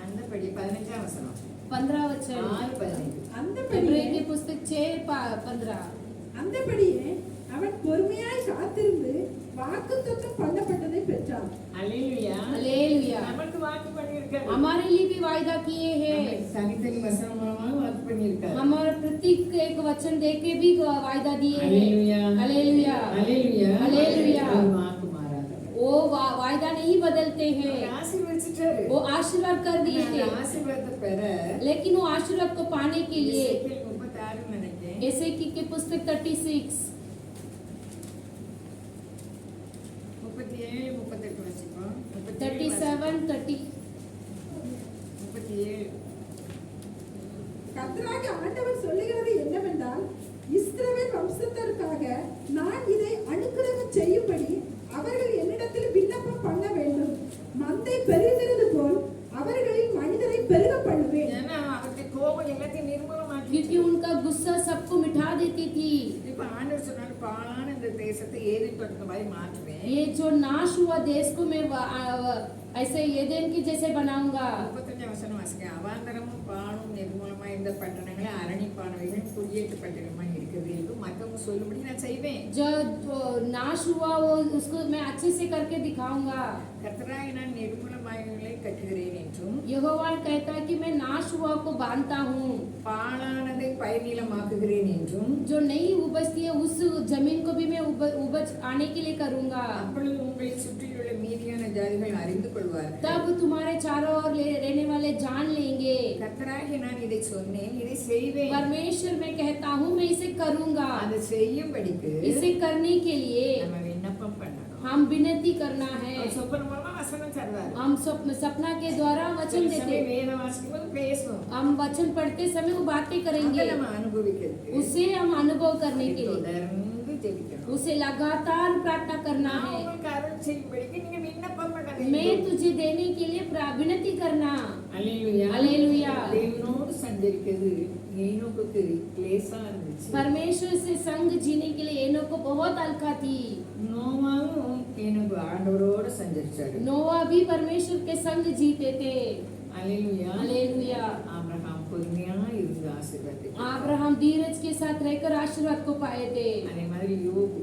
அந்தபடி 15ஆம் வசனம் 15 वचन 6:15 इब्री அந்தபடியே के पुस्तक 6:15 அந்தபடியே அவன் பொறுமையாய் காத்திருந்து வாக்குத்தத்தம் பண்ணப்பட்டதை பெற்றான். அல்லேலூயா. हालेलुया। நமக்கு வாக்கு பண்ணியிருக்கார். हमारे लिए भी वायदा किए हैं। தனித்தனி வசனம் மூலமாக வாக்கு பண்ணியிருக்கார். हमारे प्रत्येक एक वचन देके भी वायदा दिए हैं। அல்லேலூயா. हालेलुया। அல்லேலூயா. அல்லேலூயா. அவர் வாக்கு மாறாதவர். वो वायदा नहीं बदलते हैं। அவர் ஆசீர்வதிச்சிட்டாரு. वो आशीर्वाद कर दिए அந்த थे। ஆசீர்வாதத்தை பெற लेकिन वो आशीर्वाद को पाने के लिए எசேக்கியேல் 36 நினைக்கிறேன். एसेकी के पुस्तक 36 37 38 வச்சுப்போம். 37 30 37 கர்த்தராகிய ஆண்டவர் சொல்லுகிறது என்னவென்றால், இஸ்ரவேல் வம்சத்தாருக்காக நான் இதை அனுக்கிரகம் செய்யும்படி அவர்கள் என்னிடத்தில் விண்ணப்பம் பண்ண வேண்டும். மந்தை பெருகிறது போல் அவர்களில் மனிதரை பெருக பண்ணுவேன். ஏன்னா அவருக்கு கோபம் எல்லாத்தையும் நிர்மூலமாக்கி क्योंकि उनका गुस्सा सबको मिटा देती थी। இப்ப ஆண்டவர் சொன்னாரு பாழான இந்த தேசத்தை ஏதேன் தோட்டத்து மாதிரி மாற்றுவேன். ये जो नाश हुआ देश को मैं ऐसे एदेन के जैसे बनाऊंगा। 35 வசனம் வாசிங்க. அவாந்தரமும் பாழும் நிர்மூலமாய் இந்த பட்டணங்களை அரணிப்பானவைகள் குடியேற்ற பட்டணமாய் இருக்கிறது என்று மற்றவங்க சொல்லும்படி நான் செய்வேன். जो नाश हुआ वो उसको मैं अच्छे से करके दिखाऊंगा। கர்த்தராகிய நான் நிர்மூலமாயவைகளை கட்டுகிறேன் என்றும் यहोवा कहता है कि मैं नाश हुआ को बांधता हूँ। பாழானதை பயிர் நிலமாக்குகிறேன் என்றும் जो नहीं उपजती है उस जमीन को भी मैं उपज आने के लिए करूंगा। அப்பொழுது உங்களை சுற்றியுள்ள மீதியான ஜாதிகள் அறிந்து கொள்வார்கள். तब तुम्हारे चारों ओर रहने वाले जान लेंगे। கர்த்தராகிய நான் இதை சொன்னேன், இதை செய்வேன். परमेश्वर मैं कहता हूँ मैं इसे करूँगा। அதை செய்யும்படிக்கு इसे करने के लिए நம்ம விண்ணப்பம் பண்ணணும். हम विनती करना है। அவர் சொப்பன மூலமா வசனம் சொல்றாரு. हम सपना के द्वारा वचन देते, வேத வாசிக்கும்போது பேசணும். हम वचन पढ़ते समय वो बातें அதை करेंगे, நம்ம அனுபவிக்கிறதுக்கு उसे हम अनुभव करने के लिए தொடர்ந்து ஜெபிக்கணும். उसे लगातार प्रार्थना करना நான் है। உங்களுக்கு அருள் செய்யும்படிக்கு நீங்க விண்ணப்பம் பண்ண मैं வேண்டும். तुझे देने के लिए विनती करना। அல்லேலூயா. அல்லேலூயா. தேவனோடு சஞ்சரிக்கிறது ஏனோக்குக்கு லேசா இருந்துச்சு. परमेश्वर से संग जीने के लिए एनोक को बहुत हल्का थी। நோவாவும் ஏனோக்கு ஆண்டவரோடு சஞ்சரிச்சாரு. नोआ भी परमेश्वर के संग जीते थे। அல்லேலூயா. हालेलुया। ஆபிரகாம் பொறுமையா இருந்து ஆசீர்வாதத்தை अब्राहम धीरज के साथ रहकर आशीर्वाद को पाए थे। அதே மாதிரி யோபு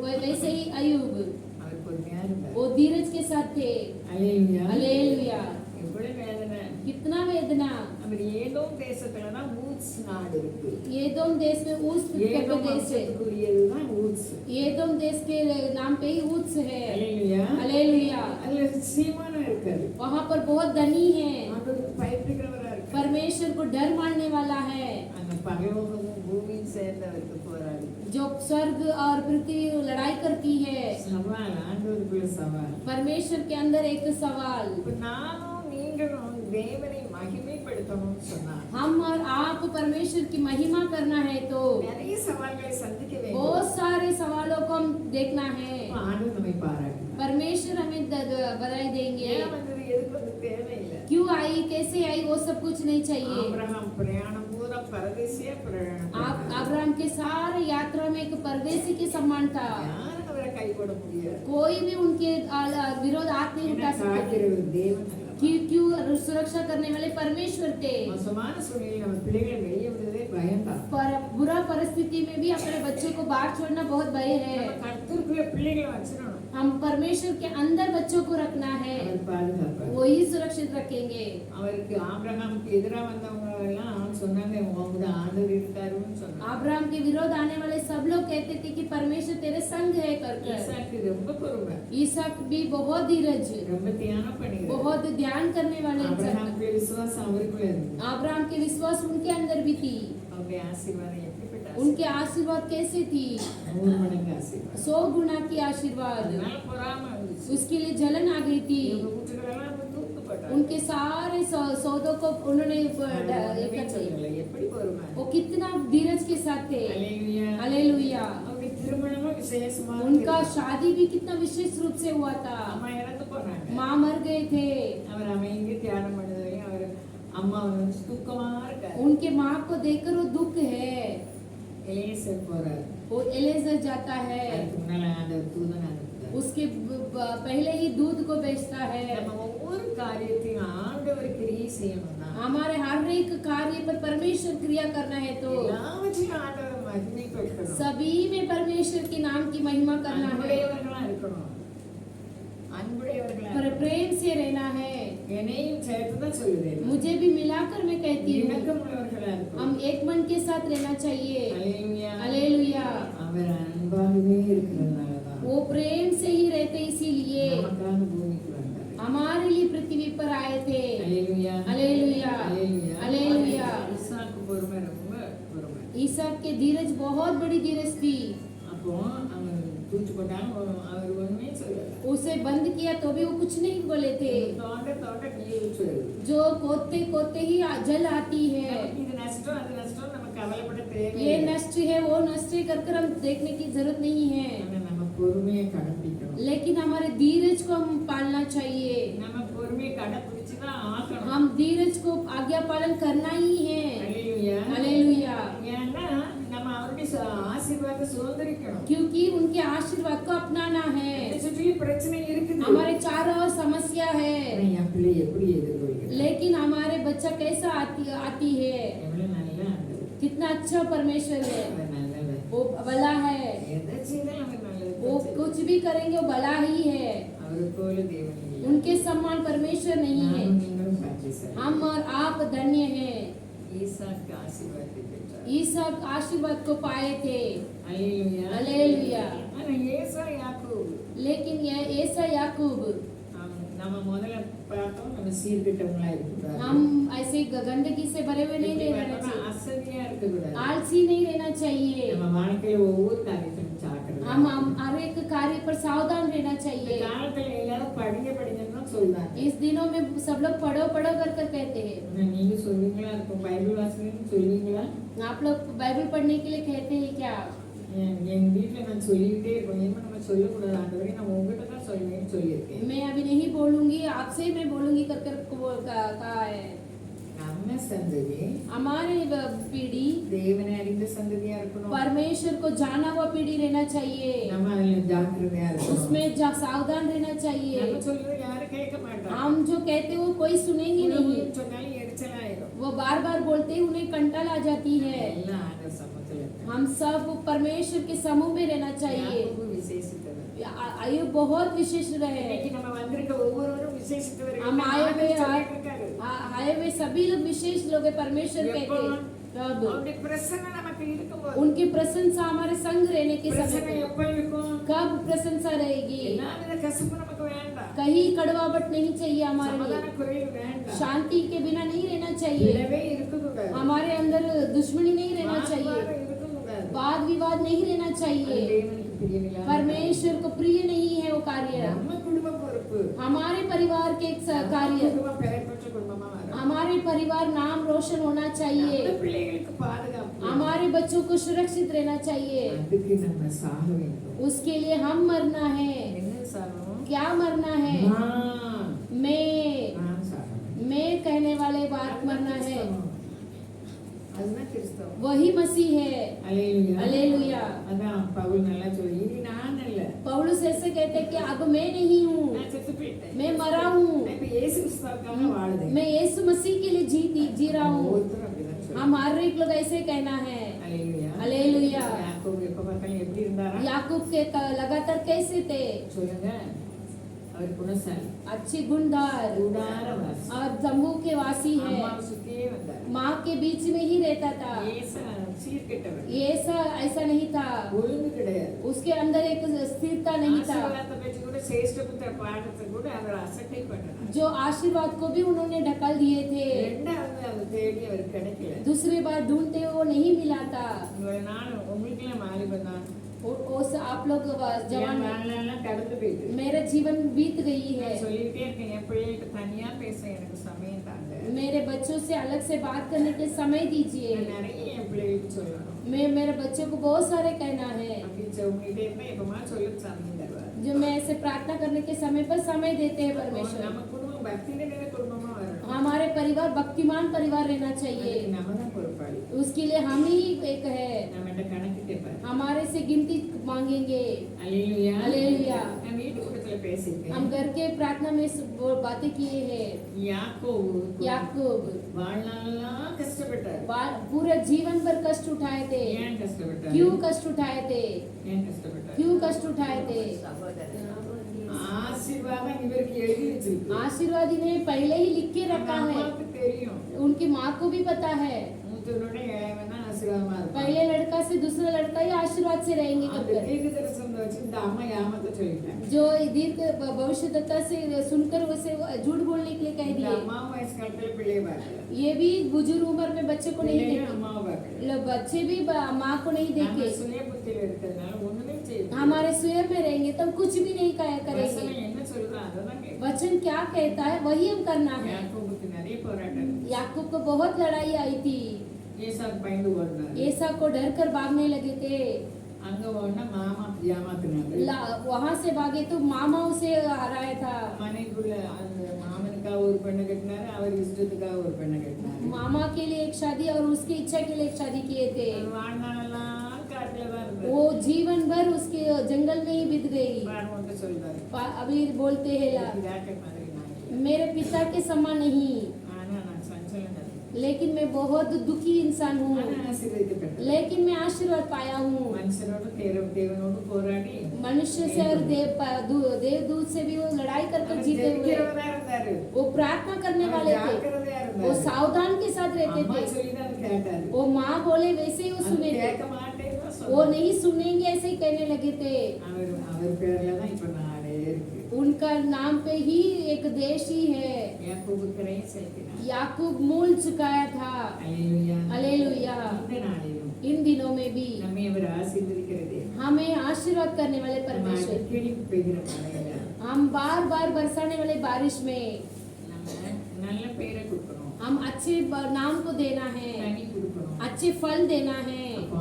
वैसे ही अयूब, அவர் பொறுமையா இருந்தார். वो धीरज के साथ थे। அல்லேலூயா. हालेलुया। எவ்வளவு வேதனை. कितना वेदना। அவர் ஏதோம் தேசத்துல தான் ஊத்ஸ் நாடு இருக்கு. एदोम देश में ऊस ஏதோம் देश है। வம்சத்துக்குரியதுதான் ஊத்ஸ். एदोम देश के नाम पे ही ऊस है। அல்லேலூயா. हालेलुया। அதுல சீமானா இருக்காரு. वहाँ पर बहुत धनी है, ஆண்டவருக்கு பயப்படுகிறவரா இருக்காரு. परमेश्वर को डर मानने वाला है। அந்த பரலோகமும் பூமியும் சேர்ந்து அவருக்கு போராடு. जो स्वर्ग और पृथ्वी लड़ाई करती है। சவால் ஆண்டவருக்குள்ள சவால். परमेश्वर के अंदर एक सवाल। இப்ப நானும் நீங்களும் தேவனை மகிமைப்படுத்தணும்னு சொன்னா हम और आप परमेश्वर की महिमा करना है तो நிறைய சவால்களை சந்திக்க வேண்டும். बहुत सारे सवालों को हम देखना है। அப்ப ஆண்டவர் நம்மை பாராட்டு. परमेश्वर हमें बधाई देंगे। ஏன் வந்தது எதுக்கு வந்து தேவையில்லை. क्यों आई, कैसे आई, वो सब कुछ नहीं चाहिए। ஆபிரகாம் பிரயாணம் பூரா பரதேசியா பிரயாணம் आप பண்ணாரு. अब्राहम के सारे यात्रा में एक परदेसी के समान था। யாரும் அவரை கை போட முடியாது. कोई भी उनके विरोध हाथ नहीं उठा ஏன்னா सकते। காக்கிறவர் தேவன் அல்லவா. क्यों सुरक्षा करने वाले परमेश्वर थे। மோசமான சூழ்நிலையில் நம்ம பிள்ளைகளை வெளியே விடுறதே பயம்தான். पर बुरा परिस्थिति में भी अपने बच्चों को बाहर छोड़ना बहुत भय है। நம்ம கர்த்தருக்குள்ள பிள்ளைகளை வச்சிடணும். हम परमेश्वर के अंदर बच्चों को रखना है, அவர் பாதுகாப்பார். वो ही सुरक्षित रखेंगे। அவருக்கு ஆபிரகாமுக்கு எதிரா வந்தவங்க எல்லாம் சொன்னாங்க உங்க ஆண்டவர் இருக்காருன்னு சொன்னாங்க. अब्राहम के विरोध आने वाले सब लोग कहते थे कि परमेश्वर तेरे संग है करके। ஈசாக்கு ரொம்ப பொறுமை, ईसाक भी बहुत धीरज, ரொம்ப தியானம் பண்ணுகிறார். बहुत ध्यान करने वाले इंसान। ஆபிரகாமுக்கு விசுவாசம் அவருக்குள்ள இருந்தது. अब्राहम के विश्वास उनके अंदर भी थी। அவருடைய ஆசீர்வாதம் எப்படிப்பட்ட उनके आशीर्वाद कैसे थी, 100 மடங்கு ஆசீர்வாதம். 100 गुना की आशीर्वाद। அதனால பொறாமை வந்துச்சு. उसके लिए जलन आ गई थी। இவங்க வீட்டுகளெல்லாம் இப்ப தூத்துப்பட்டாங்க. उनके सारे सौदों को उन्होंने சொல்லல, எப்படி பொறுமை. वो कितना धीरज के साथ थे। அல்லேலூயா. हालेलुया। அவருடைய திருமணமும் விசேஷமா उनका இருந்தது. शादी भी कितना विशेष रूप से हुआ था। அம்மா இறந்து போனாங்க. माँ मर गए थे। அவர் அமைங்கி தியானம் பண்ணதுலையும் அவர் அம்மா வந்து தூக்கமா இருக்காரு. उनके माँ को देखकर वो दुख है। எலியேசர் போறாரு. वो एलेजर जाता है, அதுக்கு முன்னால ஆண்டவர் தூதன் அனுப்புறார். उसके पहले ही दूध को बेचता है। நம்ம ஒவ்வொரு காரியத்தையும் ஆண்டவர் கிரியை செய்யணும்னா हमारे हर एक कार्य पर परमेश्वर क्रिया करना है तो எல்லாவற்றையும் ஆண்டவர் மகிமைப்படுத்தணும். सभी में परमेश्वर के नाम की महिमा करना है, அன்புடையவர்களா இருக்கணும். அன்புடையவர்களா पर प्रेम से रहना है। என்னையும் சேர்த்து தான் சொல்லுறேன். मुझे भी मिलाकर मैं कहती हूँ இணக்கமுள்ளவர்களா இருக்கணும். हम एक मन के साथ रहना चाहिए। அல்லேலூயா. हालेलुया। அவர் அன்பாகவே இருக்கிறதுனாலதான் वो प्रेम से ही रहते, इसीलिए நமக்காக பூமிக்கு வந்தார். हमारे लिए पृथ्वी पर आए थे। அல்லேலூயா. हालेलुया। அல்லேலூயா. हालेलुया। ஈசாக்கு பொறுமை ரொம்ப பொறுமை. ईसाक के धीरज बहुत बड़ी धीरज थी। அப்போ அவன் தூச்சு போட்டாங்க, அவர் ஒண்ணுமே சொல்லல. उसे बंद किया तो भी वो कुछ नहीं बोले थे। தோண்ட தோண்ட நீர் ஊற்றுறது. जो कोते कोते ही जल आती है। நமக்கு இது நஷ்டம் அது நஷ்டம் நம்ம கவலைப்பட ये தேவையில்லை. नष्ट है, वो नष्ट है कर हम देखने की जरूरत नहीं है, ஆனா நம்ம பொறுமையை கடைபிடிக்கணும். लेकिन हमारे धीरज को हम पालना चाहिए। நம்ம பொறுமையை கடைபிடிச்சுதான் ஆகணும். हम धीरज को आज्ञा पालन करना ही है। அல்லேலூயா. हालेलुया। ஏன்னா நம்ம அவருடைய ஆசீர்வாதத்தை சுதந்திரிக்கணும். क्योंकि उनके आशीर्वाद को अपनाना है। என்னை சுற்றிலும் பிரச்சனை இருக்குது. हमारे चारों ओर समस्या है, ஆனா என் பிள்ளை எப்படி எதிர்கொள்கிறது? लेकिन हमारे बच्चा कैसा आती है। எவ்வளவு நல்ல ஆண்டவர். कितना अच्छा परमेश्वर है, அவர் நல்லவர். वो भला है। எதை செய்தாலும் அவர் நல்லது वो தான் செய்வார். कुछ भी करेंगे वो भला ही है। அவரை போல தேவன் இல்லை. उनके समान परमेश्वर नहीं है। நானும் நீங்களும் பாக்கியசாலி. हम और आप धन्य हैं। ஈசாக்கு ஆசீர்வாதத்தை பெற்றார். ईसाक आशीर्वाद को पाए थे। அல்லேலூயா. हालेलुया। ஆனா ஏசா யாக்கோபு लेकिन यह ऐसा याकूब நம்ம முதல்ல பார்த்தோம் நம்ம சீர்கிட்டவங்களா இருக்கக்கூடாது. हम ऐसे गंदगी से भरे हुए नहीं रहना चाहिए, அசதியா இருக்கக்கூடாது. आलसी नहीं रहना चाहिए, நம்ம வாழ்க்கையில ஒவ்வொரு காரியத்திலும் ஜாக்கிரதை. हम हर एक कार्य पर सावधान रहना இந்த चाहिए। காலத்துல எல்லாரும் படிங்கன்னு தான் சொல்றாங்க. इस दिनों में सब लोग पढ़ो पढ़ो कर कर कहते हैं। நீங்க சொல்வீங்களா? இருக்கும் பைபிள் வாசிக்கணும்னு சொல்வீங்களா? आप लोग बाइबल पढ़ने के लिए कहते हैं क्या? என் வீட்டுல நான் சொல்லிக்கிட்டே இருக்கோம். ஏமா நம்ம சொல்லக்கூடாது ஆண்டவரே, நான் உங்ககிட்ட தான் சொல்லுவேன்னு சொல்லியிருக்கேன். मैं अभी नहीं बोलूंगी, आपसे ही मैं बोलूंगी कर कर कहा है। நம்ம சந்ததி हमारे पीढ़ी தேவனை அறிந்த சந்ததியா இருக்கணும். परमेश्वर को जाना हुआ पीढ़ी रहना चाहिए, நம்ம அதுல ஜாக்கிரதையா இருக்கணும். उसमें सावधान रहना चाहिए। நம்ம சொல்றது யாரும் கேட்க மாட்டாங்க. हम जो कहते हैं वो कोई सुनेंगे नहीं, சொன்னாலும் எரிச்சலாயிடும். वो बार बार बोलते हैं, उन्हें कंटाल आ जाती है। எல்லாம் ஆண்டவர் சமூகத்துல இருக்கு. हम सब परमेश्वर के समूह में रहना चाहिए। யாக்கோபு விசேஷித்தவர். आयु बहुत विशेष रहे। இன்னைக்கு நம்ம வந்திருக்க ஒவ்வொருவரும் விசேஷித்தவர்கள். हम आए हुए சொல்லிட்டு இருக்காரு. आए हुए सभी लोग विशेष लोग हैं, परमेश्वर कहते हैं। कब? அவருடைய பிரசன்னம் நமக்கு இருக்கும்போது. उनकी प्रशंसा हमारे संग रहने के समय பிரசன்னம் पे। எப்ப இருக்கும்? कब प्रशंसा रहेगी? எல்லாவித கசப்பு நமக்கு வேண்டாம். कहीं कड़वाहट नहीं चाहिए हमारे சமாதான लिए, குறைவு வேண்டாம். शांति के बिना नहीं रहना चाहिए, விடவே இருக்கக்கூடாது. हमारे अंदर दुश्मनी नहीं रहना चाहिए, வாக்குவாதம் இருக்கக்கூடாது. वाद विवाद नहीं रहना அது चाहिए। தேவனுக்கு பிரியமில்லாத परमेश्वर को प्रिय नहीं है वो कार्य। நம்ம குடும்ப பொறுப்பு. हमारे परिवार के एक कार्य, குடும்பம் பெயர் பெற்ற குடும்பமா வரும். हमारे परिवार नाम रोशन होना நம்ம चाहिए, பிள்ளைகளுக்கு பாதுகாப்பு. हमारे बच्चों को सुरक्षित रहना चाहिए। அதுக்கு நம்ம சாக வேண்டும். उसके लिए हम मरना है। என்ன சாகணும்? क्या मरना है? நான் சாகணும். मैं कहने वाले बात मरना है, அதுதான் கிறிஸ்தவம். वही मसीह है। அல்லேலூயா. हालेलुया। அதான் பவுல் நல்லா சொல்லி, இது நான் அல்ல, पौलुस ऐसे कहते हैं कि अब मैं नहीं हूँ, நான் செத்து போயிட்டேன். मैं मरा हूँ, நான் இப்ப இயேசு கிறிஸ்துவுக்காக வாழுதேன். मैं यीशु मसीह के लिए जी रहा हूँ। ஒவ்வொருத்தரும் அப்படிதான் சொல்லுவாங்க. हम हर एक लोग ऐसे कहना है। அல்லேலூயா. हालेलुया। யாக்கோபு எப்ப பார்த்தாலும் எப்படி இருந்தாரா? याकूब के लगातार कैसे थे? சொல்லுங்க. அவர் குணசாலி, अच्छी गुणदार கூடாரவாசி, और तंबू के वासी है, அம்மாவை சுத்தியே வந்தார். माँ के बीच में ही रहता था। ஏசா சீர்கெட்டவர், ये ऐसा नहीं था, ஒழுங்கு கிடையாது. उसके अंदर एक स्थिरता नहीं था। ஆசீர்வாதத்தை பற்றி கூட சிரேஷ்ட புத்திர பாடத்தை கூட அவர் அசட்டை பண்ணார். जो आशीर्वाद को भी उन्होंने ढकल दिए थे, ரெண்டாவது அவர் தேடி அவர் கிடைக்கல. दूसरी बार ढूंढते हुए वो नहीं मिला था। ஒரு நாள் உங்களுக்குலாம் வாலிபம் தான், आप लोग जवान, வாழ்நாள்லாம் கடந்து போயிட்டு मेरा जीवन बीत गई है, நான் சொல்லிட்டே இருக்கேன், என் பிள்ளைகிட்ட தனியா பேச எனக்கு சமயம் தாங்க. मेरे बच्चों से अलग से बात करने के समय दीजिए। நான் நிறைய என் பிள்ளைகளுக்கு சொல்லணும். मैं मेरे बच्चों को बहुत सारे कहना है, அப்படி சொல்லிட்டே இருந்தா எப்பமா சொல்ல சமயம் தருவார். जो मैं ऐसे प्रार्थना करने के समय पर समय देते हैं परमेश्वर। நம்ம குடும்பம் பக்தியில நிறைய குடும்பமா வரணும். हमारे परिवार भक्तिमान परिवार रहना चाहिए, அதுக்கு நம்ம தான் பொறுப்பாளி. उसके लिए हम ही एक है, நம்மகிட்ட கணக்கு கேட்பாரு. हमारे से गिनती मांगेंगे। அல்லேலூயா. हालेलुया। நான் வீட்டு கூட்டத்துல பேசிட்டேன். हम घर के प्रार्थना में वो बातें किए हैं। யாக்கோபு याकूब வாழ்நாளெல்லாம் கஷ்டப்பட்டார். पूरे जीवन भर कष्ट उठाए थे। ஏன் கஷ்டப்பட்டார்? क्यों कष्ट उठाए थे? ஏன் கஷ்டப்பட்டார்? क्यों कष्ट उठाए थे? ஆசீர்வாதம் இவருக்கு எழுதி வச்சிருக்கு. आशीर्वाद इन्हें पहले ही लिख के रखा है, அம்மாவுக்கு தெரியும். उनकी माँ को भी पता है। மூத்தவனோட இளையவன் தான் ஆசீர்வாதமா இருப்பான். पहले लड़का से दूसरा लड़का ही आशीर्वाद से रहेंगे அந்த कब तक? தீர்க்க தரிசனத்தை வச்சு இந்த அம்மா ஏமாத்த சொல்லிட்டாங்க. जो दीर्घ भविष्यद्वक्ता से सुनकर उसे झूठ बोलने के लिए कह இந்த दिए। அம்மா வயசு காலத்துல பிள்ளைய பார்க்கல. ये भी बुजुर्ग उम्र में बच्चे को नहीं பிள்ளைய देखे, அம்மாவை பார்க்கல. बच्चे भी माँ को नहीं நம்ம देखे। சுய புத்தியில இருக்கிறதுனால ஒண்ணுமே செய்ய முடியாது. हमारे स्वयं में रहेंगे तब कुछ भी नहीं करेंगे। வசனம் என்ன சொல்றா அததான் கேட்கணும். वचन क्या कहता है वही हम करना है। யாக்கோபுக்கு நிறைய போராட்டம் இருந்துச்சு. याकूब को बहुत लड़ाई आई थी, ஏசாக்கு பயந்து ஓடினாரு. ऐसा को डर कर भागने लगे थे। அங்க ஓடினா மாமா ஏமாத்தினாரு. वहां से भागे तो मामा उसे हराया था। மனைக்குள்ள அந்த மாமனுக்காக ஒரு பெண்ணை கட்டினாரு, அவர் இஷ்டத்துக்காக ஒரு பெண்ணை கட்டினாரு. मामा के लिए एक शादी और उसकी इच्छा के लिए एक शादी किए थे। வாழ்நாளெல்லாம் காட்டுல தான் இருந்தாரு. वो जीवन भर उसके जंगल में ही बीत गई। பாருங்க சொல்றாரு, अभी बोलते हैं இதாக்க மாதிரி நான் இல்லை. मेरे पिता के समान नहीं, ஆனா நான் சஞ்சலம் இல்லை. लेकिन मैं बहुत दुखी इंसान हूँ, ஆனா ஆசீர்வதிக்கப்பட்டேன். लेकिन मैं आशीर्वाद पाया हूँ। மனுஷனோடு தேவனோடு போராடி मनुष्य से और देवदूत से भी वो लड़ाई कर कर जीते हुए ஜெபிக்கிறவரா இருந்தாரு. वो प्रार्थना करने वाले थे, ஜாக்கிரதையா वो இருந்தாரு. सावधान के साथ रहते அம்மா थे। சொல்லிதான் கேட்டாரு. वो माँ बोले वैसे ही वो அது सुने थे, கேட்க மாட்டேன்னு वो சொன்னாரு. नहीं सुनेंगे ऐसे ही कहने लगे थे। அவர் பேர்ல தான் இப்ப நாடே இருக்கு. उनका नाम पे ही एक देश ही है। யாக்கோபு கரையை செலுத்தினார். याकूब मूल चुकाया था। அல்லேலூயா. हालेलुया। இந்த நாளிலும் इन दिनों में भी நம்மை அவர் ஆசீர்வதிக்கிறது. हमें आशीर्वाद करने वाले நம்ம परमेश्वर, அடிக்கடி பெய்கிற மழையில हम बार बार बरसाने वाले बारिश में நம்ம நல்ல பெயரை கொடுக்கணும், हम अच्छे नाम को देना है, கனி கொடுக்கணும். अच्छे फल देना है। அப்போ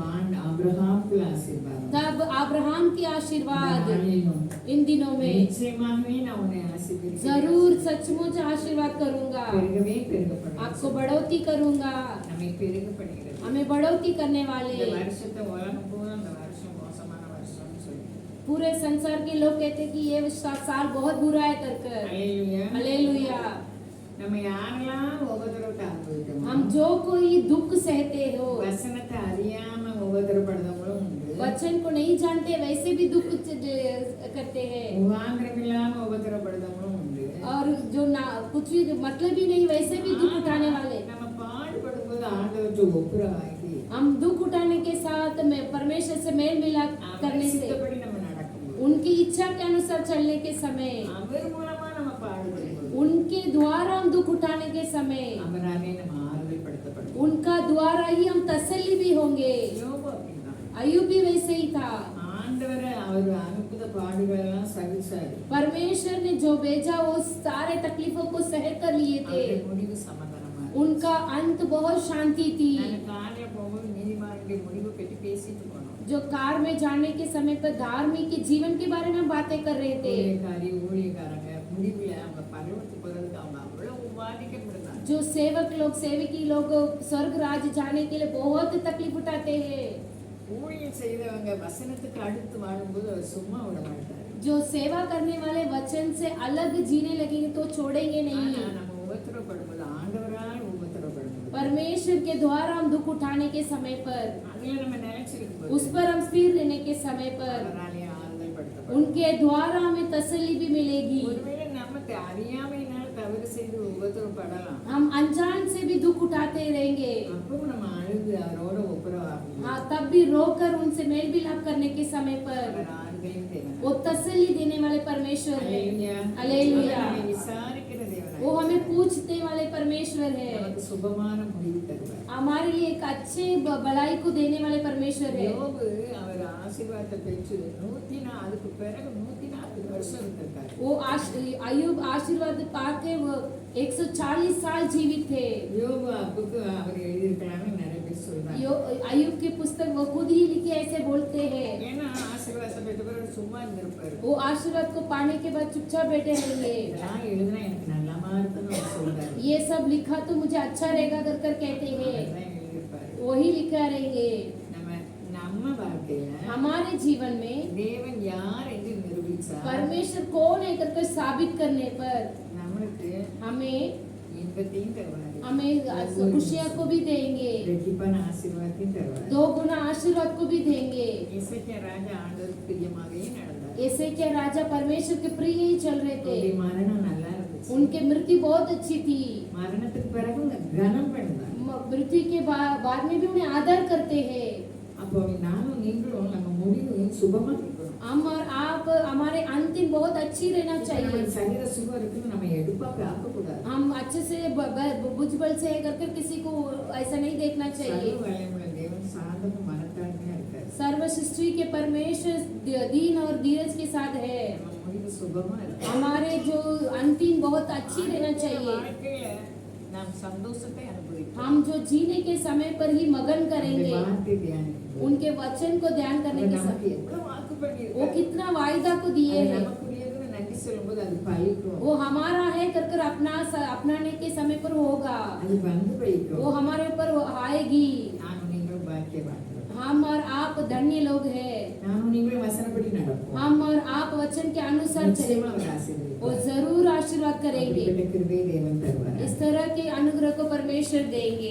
ஆபிரகாமுக்கு ஆசீர்வாதம். तब अब्राहम की आशीर्वाद இந்த நாளிலும் इन दिनों में நிச்சயமாகவே நான் உன்னை ஆசீர்வதிக்கிறேன். जरूर सचमुच आशीर्वाद करूंगा, பெருகவே பெருகப்படும். आपको बढ़ोतरी करूंगा। நம்மை பெருகப்படுகிறது. हमें बढ़ोतरी करने இந்த वाले வருஷத்தை உலகம் பூரா இந்த வருஷம் மோசமான வருஷம்னு சொல்லி. पूरे संसार के लोग कहते कि ये साल बहुत बुरा है कर। அல்லேலூயா. हालेलुया। நம்ம யாரெல்லாம் உபத்திரவத்தை அனுபவிக்கிறோமோ, हम जो कोई दुख सहते हो, வசனத்தை அறியாம உபத்திரப்படுறவங்களும் உண்டு, वचन को नहीं जानते वैसे भी दुख करते हैं, முகாந்திரம் இல்லாம உபத்திரப்படுறவங்களும் உண்டு. और जो ना कुछ भी मतलब ही नहीं वैसे भी दुख उठाने वाले। நம்ம பாடுபடும் போது ஆண்டவற்றை ஒப்புரவாகி हम दुख उठाने के साथ में परमेश्वर से मेल मिलाप करने से, சித்தப்படி நம்ம நடக்கும்போது, उनकी इच्छा के अनुसार चलने के समय, அவர் மூலமா நம்ம பாடுபடும் போது, उनके द्वारा हम दुख उठाने के समय, அவராலே நம்ம ஆறுதல் படுத்தப்படும். उनका द्वारा ही हम तसल्ली भी होंगे। யோபு அப்படிதான். अय्यूब भी वैसे ही था। ஆண்டவரை அவர் அனுப்புத பாடுகள் எல்லாம் சகிச்சாரு. परमेश्वर ने जो भेजा वो सारे तकलीफों को सहन कर लिए थे। அவருடைய முடிவு சமாதானமா இருக்கு. उनका अंत बहुत शांति थी। நான் காலையில போகும்போது நீதிமானுடைய முடிவை பற்றி பேசிட்டு போனோம். जो कार में जाने के समय पर धार्मिक के जीवन के बारे में बातें कर रहे थे। ஊழியக்காரங்க முடிவுல அவங்க பரவத்துக்கு போறதுக்கு அவங்க அவ்வளவு பாதிக்கப்படுறாங்க. जो सेवक लोग सेवकी लोग स्वर्ग राज्य जाने के लिए बहुत तकलीफ उठाते हैं। ஊழியம் செய்தவங்க வசனத்துக்கு அடுத்து வாழும்போது அவர் சும்மா விட மாட்டாரு. जो सेवा करने वाले वचन से अलग जीने लगेंगे तो छोड़ेंगे ஆனா नहीं। நம்ம உபத்திரப்படும்போது ஆண்டவரால் உபத்திரப்படும்போது परमेश्वर के द्वारा हम दुख उठाने के समय पर, அதுல நம்ம நினைச்சிருக்கும் उस पर हम स्थिर रहने के समय पर, அவராலே ஆறுதல் படுத்தப்படும். उनके द्वारा हमें तसल्ली भी मिलेगी। ஒருவேளை நமக்கு அறியாமையினால தவறு செய்து உபத்திரப்படலாம். हम अनजान से भी दुख उठाते रहेंगे। அப்பவும் நம்ம அழுது அவரோட ஒப்புரவாகும். हाँ, तब भी रोकर उनसे मेल मिलाप करने के समय पर அவர் ஆறுதலையும் தேவனாய். वो तसल्ली देने वाले परमेश्वर है। அல்லேலூயா. அல்லேலூயா। அவர் நம்மை விசாரிக்கிற தேவனாய். वो हमें पूछते वाले परमेश्वर है। நமக்கு சுபமான முடிவு தருவார். हमारे लिए एक अच्छे भलाई को देने वाले परमेश्वर है। யோபு அவர் ஆசீர்வாதத்தை பெற்று 104 அதுக்கு பிறகு 140 வருஷம் இருந்திருக்காரு. वो अय्यूब आशीर्वाद पाके वो 140 साल जीवित थे। யோபு புக்கு அவர் எழுதியிருக்கலாம்னு நிறைய பேர் சொல்றாங்க. अय्यूब के पुस्तक वो खुद ही लिखे ऐसे बोलते हैं। ஏன்னா ஆசீர்வாதத்தை பெற்ற பிறகு சும்மா இருந்திருப்பாரு. वो आशीर्वाद को पाने के बाद चुपचाप बैठे रहेंगे। இதெல்லாம் எழுதுனா எனக்கு நல்லமா இருக்குன்னு அவர் சொல்றாரு. ये सब लिखा तो मुझे अच्छा रहेगा कर कहते हैं, அதெல்லாம் எழுதியிருப்பாரு. वही लिखा रहेंगे। நம்ம வாழ்க்கையில हमारे जीवन में தேவன் யார் என்று நிரூபிச்சார். परमेश्वर कौन है कर साबित करने पर நம்மளுக்கு हमें இன்பத்தையும் தருவார். हमें खुशियाँ को भी देंगे, ரெட்டிப்பான ஆசீர்வாதத்தையும் தருவார். 2 गुना आशीर्वाद को भी देंगे। இசைக்கியா ராஜா ஆண்டவருக்கு பிரியமாகவே நடந்தார். ऐसे क्या राजा परमेश्वर के प्रिय ही चल रहे அவருடைய थे। மரணம் நல்லா இருந்துச்சு. उनके मृत्यु बहुत अच्छी थी। மரணத்துக்கு பிறகு கனம் பண்ணார். मृत्यु के बाद में भी उन्हें आदर करते हैं। அப்போ நானும் நீங்களும் நம்ம முடிவு சுபமா இருக்கணும். हम और आप हमारे अंतिम बहुत अच्छी रहना நம்ம चाहिए। சரீர சுகம் இருக்குன்னு நம்ம எடுப்பா பார்க்க கூடாது. हम अच्छे से बुझबल से कर किसी को ऐसा नहीं देखना चाहिए। சர்வ வல்லமையுள்ள தேவன் சாந்தமும் மனத்தாழ்மையா இருக்காரு. सर्व सृष्टि के परमेश्वर दीन और धीरज के साथ है। நம்ம முடிவு சுபமா இருக்கு. हमारे जो अंतिम बहुत अच्छी रहना चाहिए। வாழ்க்கையில நாம் சந்தோஷத்தை அனுபவிக்கிறோம். हम जो जीने के समय पर ही मगन करेंगे, வார்த்தை தியானிக்கிறோம். उनके वचन को ध्यान करने के நமக்கு समय எவ்வளவு வாக்கு वो பண்ணியிருக்காரு. कितना वायदा को दिए அது हैं। நமக்குரியதுன்னு நன்றி சொல்லும்போது அது பழிக்கும். वो हमारा है कर अपनाने के समय पर होगा, அது வந்து वो பழிக்கும். हमारे ऊपर आएगी। நானும் நீங்களும் பாக்கியவான்கள். हम और आप धन्य लोग हैं। நானும் நீங்களும் வசனப்படி நடப்போம். हम और आप वचन के अनुसार चले, நிச்சயமா அவர் वो ஆசீர்வதிப்பார். जरूर आशीर्वाद करेंगे। அப்படிப்பட்ட கிருபையை தேவன் தருவார். इस तरह के अनुग्रह को परमेश्वर देंगे।